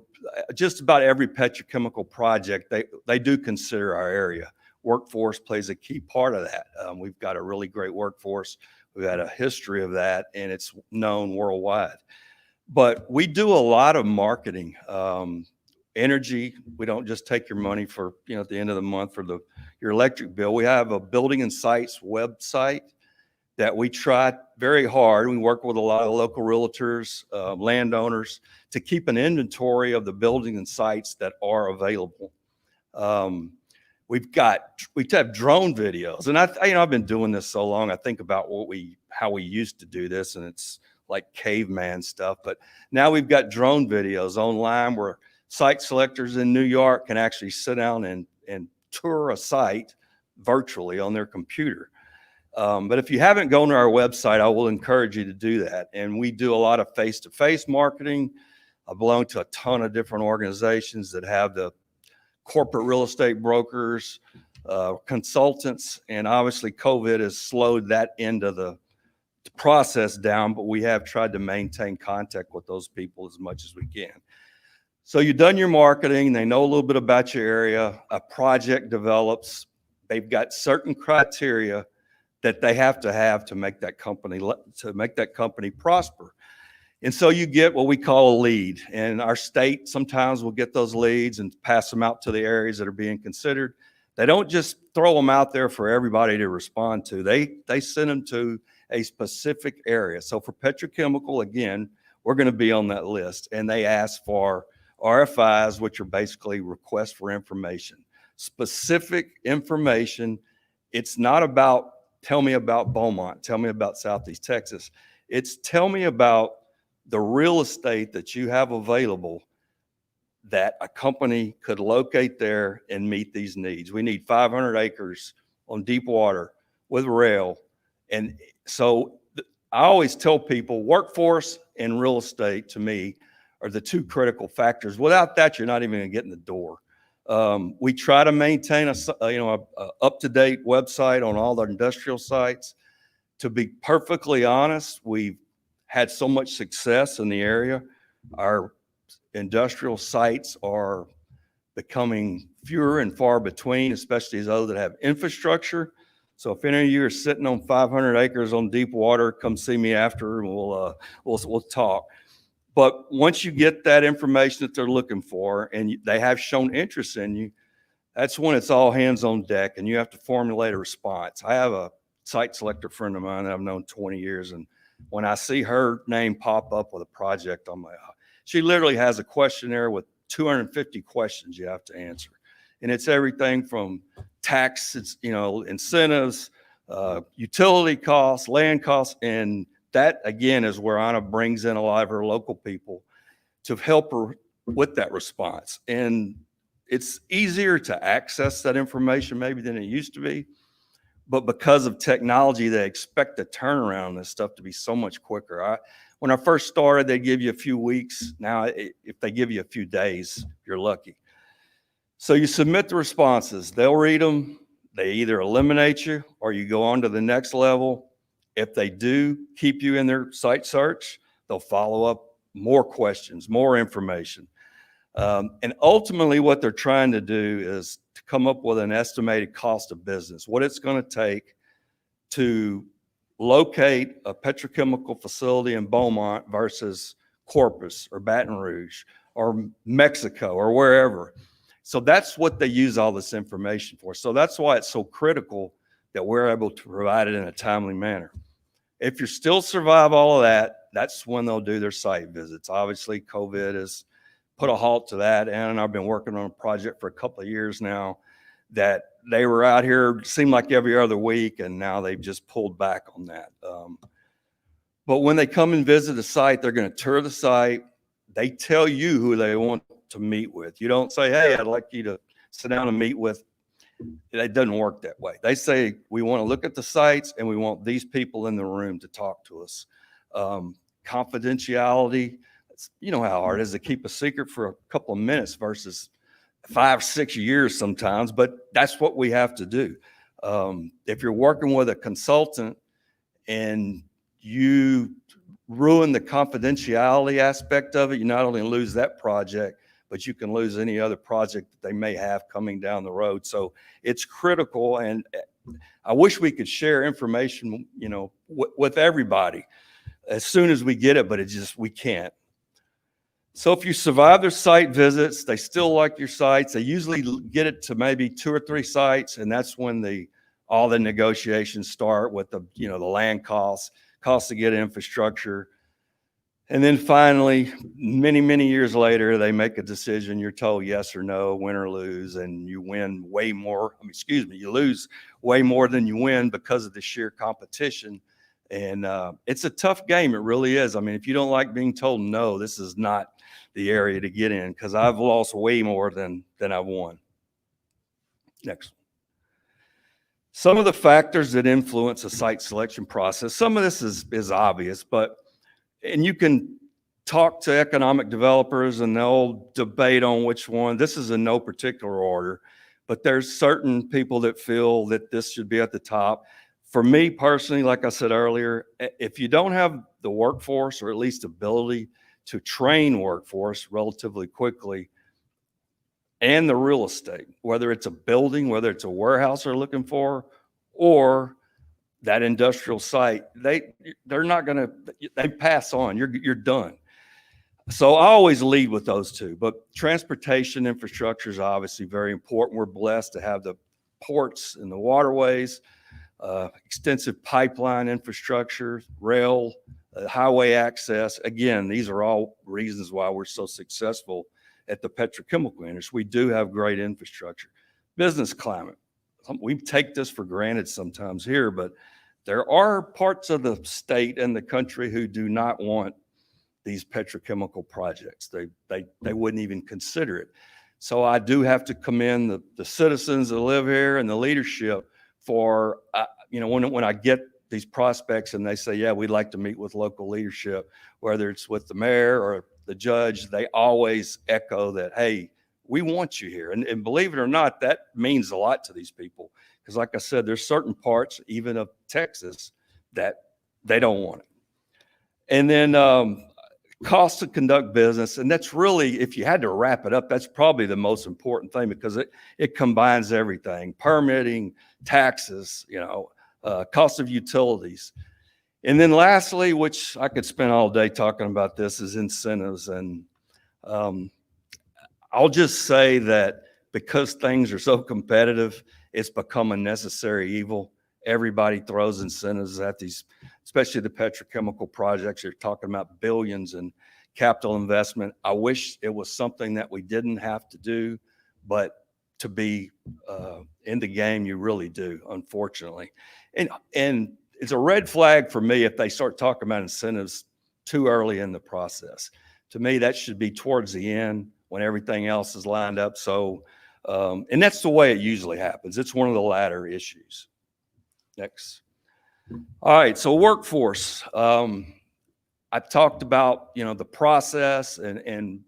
just about every petrochemical project, they do consider our area. Workforce plays a key part of that. We've got a really great workforce. We've had a history of that, and it's known worldwide. But we do a lot of marketing. Entergy, we don't just take your money for, you know, at the end of the month for your electric bill. We have a building and sites website that we try very hard. We work with a lot of local realtors, landowners, to keep an inventory of the buildings and sites that are available. We have drone videos, and I've been doing this so long. I think about how we used to do this, and it's like caveman stuff. But now we've got drone videos online where site selectors in New York can actually sit down and tour a site virtually on their computer. But if you haven't gone to our website, I will encourage you to do that. And we do a lot of face-to-face marketing. I belong to a ton of different organizations that have the corporate real estate brokers, consultants, and obviously COVID has slowed that end of the process down, but we have tried to maintain contact with those people as much as we can. So you've done your marketing, they know a little bit about your area, a project develops, they've got certain criteria that they have to make that company prosper. And so you get what we call a lead. And our state sometimes will get those leads and pass them out to the areas that are being considered. They don't just throw them out there for everybody to respond to. They send them to a specific area. So for petrochemical, again, we're going to be on that list. And they ask for RFIs, which are basically requests for information. Specific information. It's not about tell me about Beaumont, tell me about Southeast Texas. It's tell me about the real estate that you have available that a company could locate there and meet these needs. We need 500 acres on deep water with rail. And so I always tell people workforce and real estate to me are the two critical factors. Without that, you're not even gonna get in the door. We try to maintain a up-to-date website on all the industrial sites. To be perfectly honest, we've had so much success in the area. Our industrial sites are becoming fewer and far between, especially those that have infrastructure. So if any of you are sitting on 500 acres on deep water, come see me after and we'll talk. But once you get that information that they're looking for and they have shown interest in you, that's when it's all hands on deck and you have to formulate a response. I have a site selector friend of mine that I've known 20 years, and when I see her name pop up with a project, I'm like, she literally has a questionnaire with 250 questions you have to answer. And it's everything from taxes, incentives, utility costs, land costs, and that again is where Anna brings in a lot of her local people to help her with that response. And it's easier to access that information maybe than it used to be. But because of technology, they expect the turnaround on this stuff to be so much quicker. When I first started, they'd give you a few weeks. Now, if they give you a few days, you're lucky. So you submit the responses. They'll read them. they either eliminate you or you go on to the next level. If they do keep you in their site search, they'll follow up more questions, more information. And ultimately what they're trying to do is to come up with an estimated cost of business, what it's going to take to locate a petrochemical facility in Beaumont versus Corpus or Baton Rouge or Mexico or wherever. So that's what they use all this information for. So that's why it's so critical that we're able to provide it in a timely manner. If you still survive all of that, that's when they'll do their site visits. Obviously, COVID has put a halt to that. Ann and I've been working on a project for a couple of years now that they were out here, seemed like every other week, and now they've just pulled back on that. But when they come and visit the site, they're going to tour the site. They tell you who they want to meet with. You don't say, hey, I'd like you to sit down and meet with. It doesn't work that way. They say, we want to look at the sites and we want these people in the room to talk to us. Confidentiality, you know how hard it is to keep a secret for a couple of minutes versus 5, 6 years sometimes, but that's what we have to do. If you're working with a consultant and you ruin the confidentiality aspect of it, you not only lose that project, but you can lose any other project that they may have coming down the road. So it's critical, and I wish we could share information, you know, with everybody as soon as we get it, but we can't. So if you survive their site visits, they still like your sites. They usually get it to maybe 2 or 3 sites, and that's when all the negotiations start with the land costs to get infrastructure. And then finally, many, many years later, they make a decision. You're told yes or no, win or lose, and you win way more. You lose way more than you win because of the sheer competition. And it's a tough game. It really is. I mean, if you don't like being told no, this is not the area to get in, because I've lost way more than I've won. Next. Some of the factors that influence a site selection process, some of this is obvious, and you can talk to economic developers and they'll debate on which one. This is in no particular order, but there's certain people that feel that this should be at the top. For me personally, like I said earlier, if you don't have the workforce, or at least ability to train workforce relatively quickly, and the real estate, whether it's a building, whether it's a warehouse they're looking for, or that industrial site, they're not going to, they pass on. You're done. So I always lead with those two. But transportation infrastructure is obviously very important. We're blessed to have the ports and the waterways, extensive pipeline infrastructure, rail, highway access. Again, these are all reasons why we're so successful at the petrochemical industry. We do have great infrastructure. Business climate. We take this for granted sometimes here, but there are parts of the state and the country who do not want these petrochemical projects. They wouldn't even consider it. So I do have to commend the citizens that live here and the leadership for, when I get these prospects and they say, yeah, we'd like to meet with local leadership, whether it's with the mayor or the judge, they always echo that, hey, we want you here. And believe it or not, that means a lot to these people. Because like I said, there's certain parts, even of Texas, that they don't want it. And then cost to conduct business. And that's really, if you had to wrap it up, that's probably the most important thing, because it combines everything: permitting, taxes, cost of utilities. And then lastly, which I could spend all day talking about this, is incentives. And I'll just say that because things are so competitive, it's become a necessary evil. Everybody throws incentives at these, especially the petrochemical projects. You're talking about billions in capital investment. I wish it was something that we didn't have to do, but to be in the game, you really do, unfortunately. And it's a red flag for me if they start talking about incentives too early in the process. To me, that should be towards the end when everything else is lined up. So, and that's the way it usually happens. It's one of the latter issues. Next. All right, so workforce. I've talked about, the process and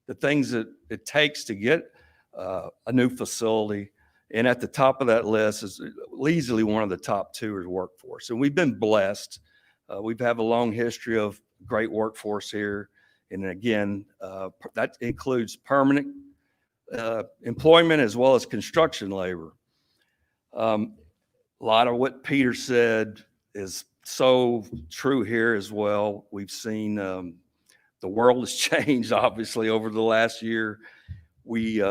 the things that it takes to get a new facility. And at the top of that list is easily one of the top two is workforce. And we've been blessed. We have a long history of great workforce here. And again, that includes permanent employment as well as construction labor. A lot of what Peter said is so true here as well. We've seen the world has changed, obviously, over the last year. We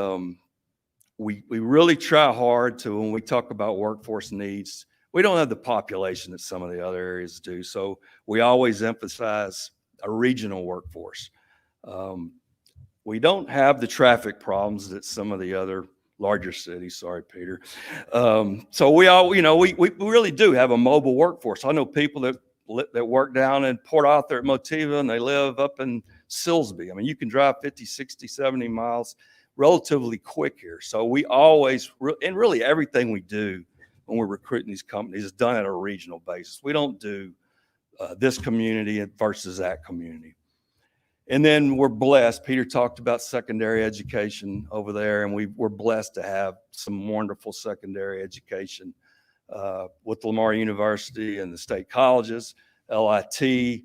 really try hard to, when we talk about workforce needs, we don't have the population that some of the other areas do. So we always emphasize a regional workforce. We don't have the traffic problems that some of the other larger cities, sorry, Peter. So we really do have a mobile workforce. I know people that work down in Port Arthur at Motiva, and they live up in Silsbee. I mean, you can drive 50, 60, 70 miles relatively quick here. So we always, and really everything we do when we're recruiting these companies is done at a regional basis. We don't do this community versus that community. And then we're blessed. Peter talked about secondary education over there, and we're blessed to have some wonderful secondary education with Lamar University and the state colleges, LIT.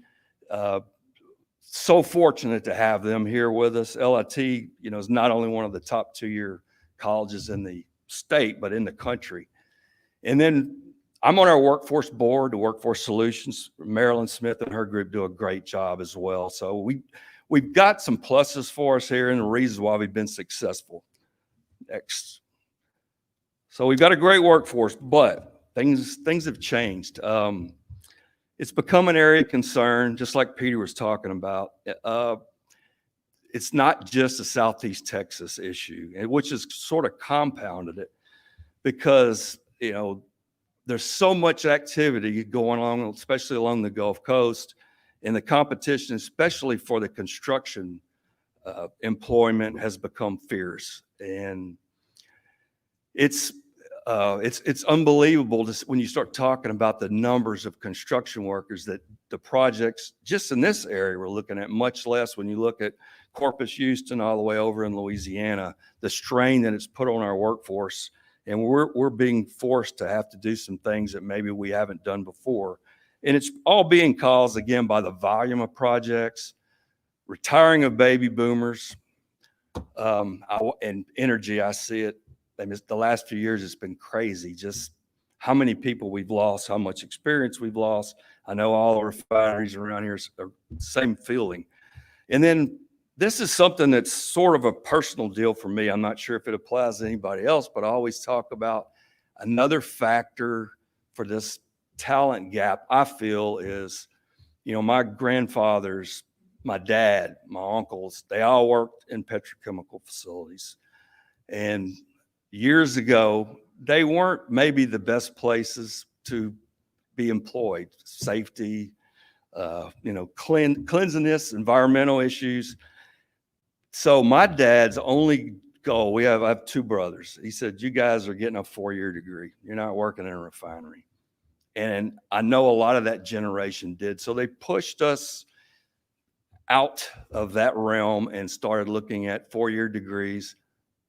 So fortunate to have them here with us. LIT, is not only one of the top 2-year colleges in the state, but in the country. And then I'm on our workforce board, the Workforce Solutions. Marilyn Smith and her group do a great job as well. So we've got some pluses for us here and the reasons why we've been successful. Next. So we've got a great workforce, but things have changed. It's become an area of concern, just like Peter was talking about. It's not just a Southeast Texas issue, which has sort of compounded it because, there's so much activity going on, especially along the Gulf Coast, and the competition, especially for the construction employment, has become fierce. And it's unbelievable when you start talking about the numbers of construction workers that the projects just in this area we're looking at, much less when you look at Corpus, Houston, all the way over in Louisiana, the strain that it's put on our workforce. And we're being forced to have to do some things that maybe we haven't done before. And it's all being caused, again, by the volume of projects, retiring of baby boomers, and Entergy. I see it. The last few years, it's been crazy, just how many people we've lost, how much experience we've lost. I know all the refineries around here are the same feeling. And then this is something that's sort of a personal deal for me. I'm not sure if it applies to anybody else, but I always talk about another factor for this talent gap, I feel, is, my grandfathers, my dad, my uncles, they all worked in petrochemical facilities. And years ago, they weren't maybe the best places to be employed. Safety, cleanliness, environmental issues. So my dad's only goal, I have 2 brothers. He said, you guys are getting a 4-year degree. You're not working in a refinery. And I know a lot of that generation did. So they pushed us out of that realm and started looking at 4-year degrees.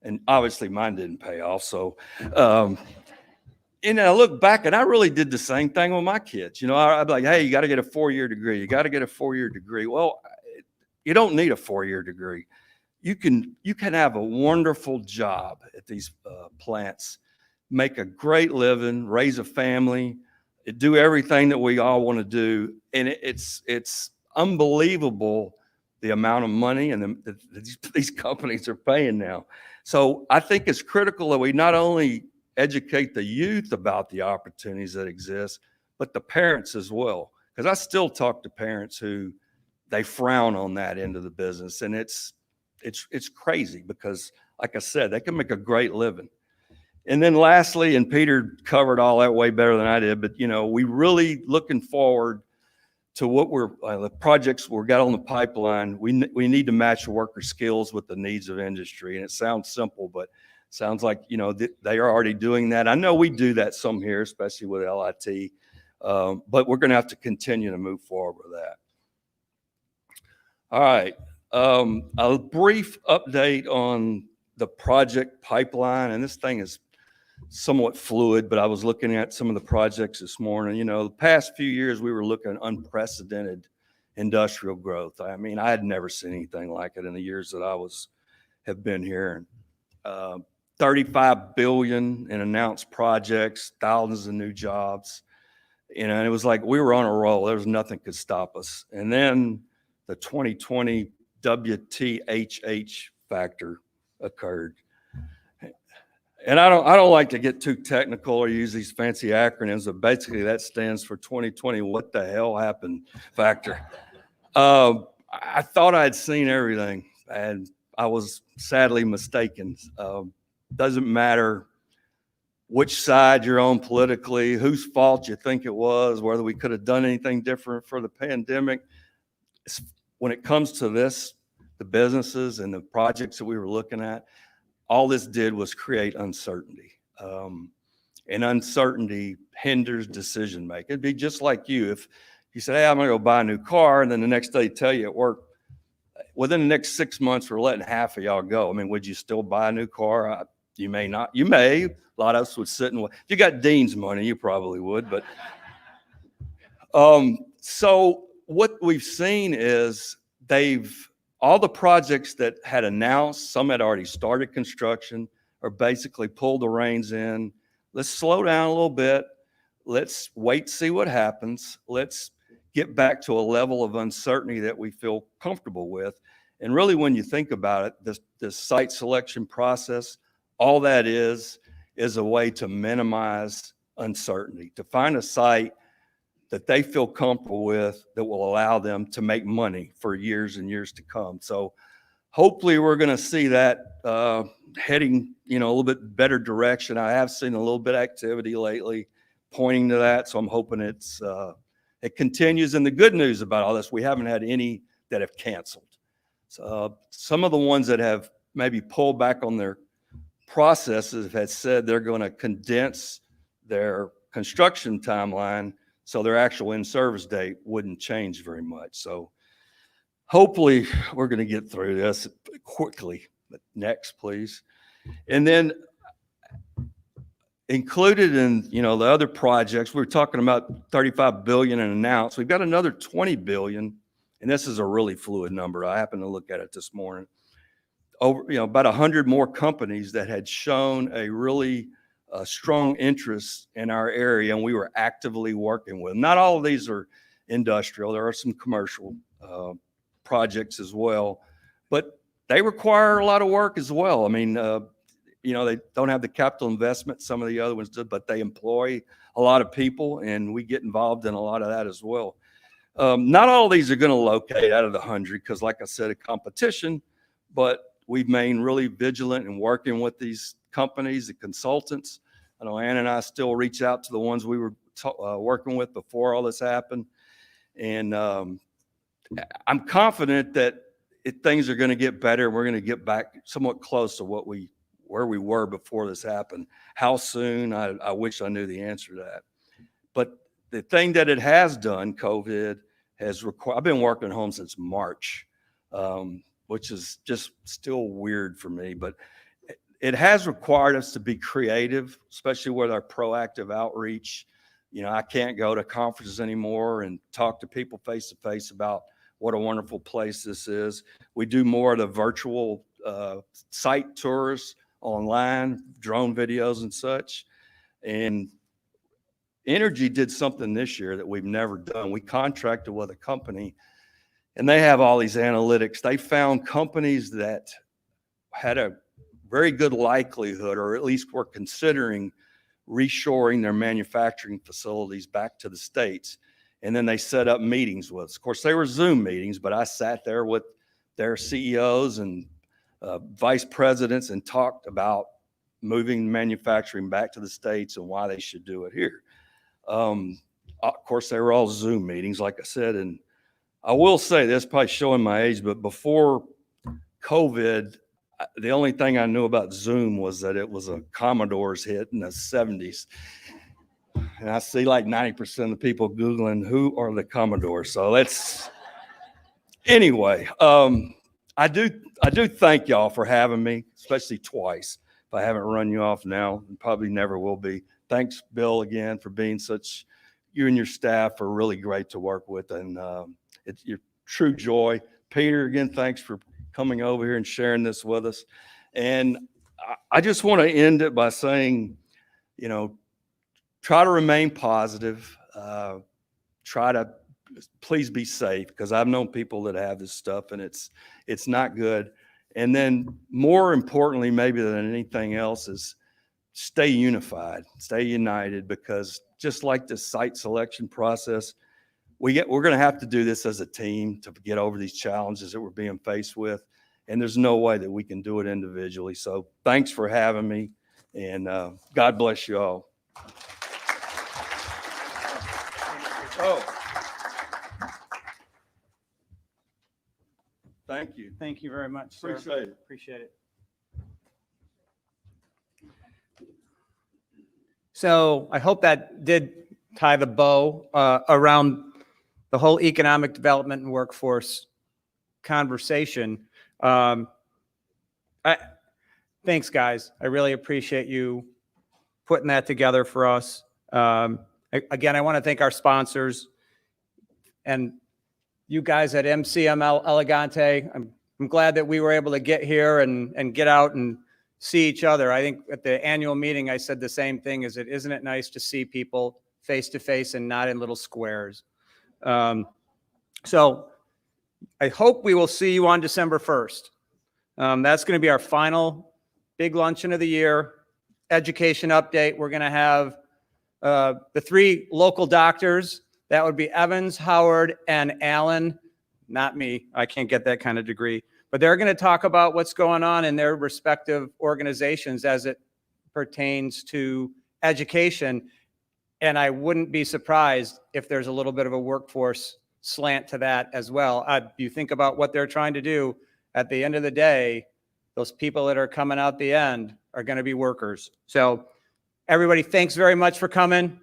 And obviously mine didn't pay off. So, and I look back and I really did the same thing with my kids. I'd be like, hey, you got to get a 4-year degree. You got to get a 4-year degree. Well, you don't need a 4-year degree. You can have a wonderful job at these plants, make a great living, raise a family, do everything that we all want to do. And it's unbelievable the amount of money and these companies are paying now. So I think it's critical that we not only educate the youth about the opportunities that exist, but the parents as well. Because I still talk to parents who they frown on that end of the business. And it's crazy because, like I said, they can make a great living. And then lastly, and Peter covered all that way better than I did, but we really looking forward to what the projects we've got on the pipeline. We need to match worker skills with the needs of industry. And it sounds simple, but it sounds like, they are already doing that. I know we do that some here, especially with LIT, but we're going to have to continue to move forward with that. All right. A brief update on the project pipeline, and this thing is somewhat fluid, but I was looking at some of the projects this morning. You know, the past few years, we were looking at unprecedented industrial growth. I mean, I had never seen anything like it in the years that I have been here. 35 billion in announced projects, thousands of new jobs. You know, and it was like we were on a roll. There was nothing could stop us. And then the 2020 WTHH factor occurred. And I don't like to get too technical or use these fancy acronyms, but basically that stands for 2020 what the hell happened factor. I thought I'd seen everything, and I was sadly mistaken. Doesn't matter which side you're on politically, whose fault you think it was, whether we could have done anything different for the pandemic. When it comes to this, the businesses and the projects that we were looking at, all this did was create uncertainty. And uncertainty hinders decision making. It'd be just like you. If you say, hey, I'm going to go buy a new car, and then the next day you tell you at work, within the next 6 months, we're letting half of y'all go. I mean, would you still buy a new car? You may not. You may. A lot of us would sit and if you got Dean's money, you probably would. But so what we've seen is all the projects that had announced, some had already started construction, or basically pulled the reins in. Let's slow down a little bit. Let's wait, see what happens. Let's get back to a level of uncertainty that we feel comfortable with. And really, when you think about it, this site selection process, all that is a way to minimize uncertainty, to find a site that they feel comfortable with that will allow them to make money for years and years to come. So hopefully we're going to see that heading, a little bit better direction. I have seen a little bit of activity lately pointing to that. So I'm hoping it continues. And the good news about all this, we haven't had any that have canceled. So some of the ones that have maybe pulled back on their processes have said they're going to condense their construction timeline so their actual in-service date wouldn't change very much. So hopefully we're going to get through this quickly. But next, please. And then included in, the other projects, we were talking about 35 billion in announced. We've got another 20 billion, and this is a really fluid number. I happened to look at it this morning. Over, about 100 more companies that had shown a really strong interest in our area, and we were actively working with. Not all of these are industrial. There are some commercial projects as well, but they require a lot of work as well. I mean, they don't have the capital investment some of the other ones do, but they employ a lot of people, and we get involved in a lot of that as well. Not all of these are going to locate out of the 100 because, like I said, a competition, but we've remained really vigilant in working with these companies, the consultants. I know Ann and I still reach out to the ones we were working with before all this happened. And I'm confident that things are going to get better. We're going to get back somewhat close to where we were before this happened. How soon? I wish I knew the answer to that. But the thing that it has done, COVID, has required, I've been working at home since March, which is just still weird for me, but it has required us to be creative, especially with our proactive outreach. I can't go to conferences anymore and talk to people face to face about what a wonderful place this is. We do more of the virtual site tours online, drone videos and such. And Entergy did something this year that we've never done. We contracted with a company, and they have all these analytics. They found companies that had a very good likelihood, or at least were considering reshoring their manufacturing facilities back to the States. And then they set up meetings with us. Of course, they were Zoom meetings, but I sat there with their CEOs and vice presidents and talked about moving manufacturing back to the States and why they should do it here. Of course, they were all Zoom meetings, like I said. And I will say this, probably showing my age, but before COVID, the only thing I knew about Zoom was that it was a Commodore's hit in the 70s. And I see like 90% of the people Googling, who are the Commodores? So anyway, I do thank y'all for having me, especially twice. If I haven't run you off now, and probably never will be. Thanks, Bill, again, for being such, you and your staff are really great to work with, and it's your true joy. Peter, again, thanks for coming over here and sharing this with us. And I just want to end it by saying, you know, try to remain positive. Try to please be safe, because I've known people that have this stuff and it's not good. And then more importantly, maybe than anything else, is stay unified, stay united, because just like the site selection process, we're going to have to do this as a team to get over these challenges that we're being faced with. And there's no way that we can do it individually. So thanks for having me, and God bless you all. Oh, thank you.
Thank you very much, sir.
Appreciate it.
Appreciate it. So I hope that did tie the bow around the whole economic development and workforce conversation. Thanks, guys. I really appreciate you putting that together for us. Again, I want to thank our sponsors and you guys at MCML Elegante. I'm glad that we were able to get here and get out and see each other. I think at the annual meeting, I said the same thing, isn't it nice to see people face to face and not in little squares? So I hope we will see you on December 1st. That's going to be our final big luncheon of the year. Education update. We're going to have the 3 local doctors. That would be Evans, Howard, and Allen. Not me. I can't get that kind of degree. But they're going to talk about what's going on in their respective organizations as it pertains to education. And I wouldn't be surprised if there's a little bit of a workforce slant to that as well. You think about what they're trying to do. At the end of the day, those people that are coming out the end are going to be workers. So everybody, thanks very much for coming.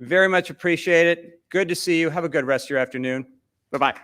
Very much appreciate it. Good to see you. Have a good rest of your afternoon. Bye-bye.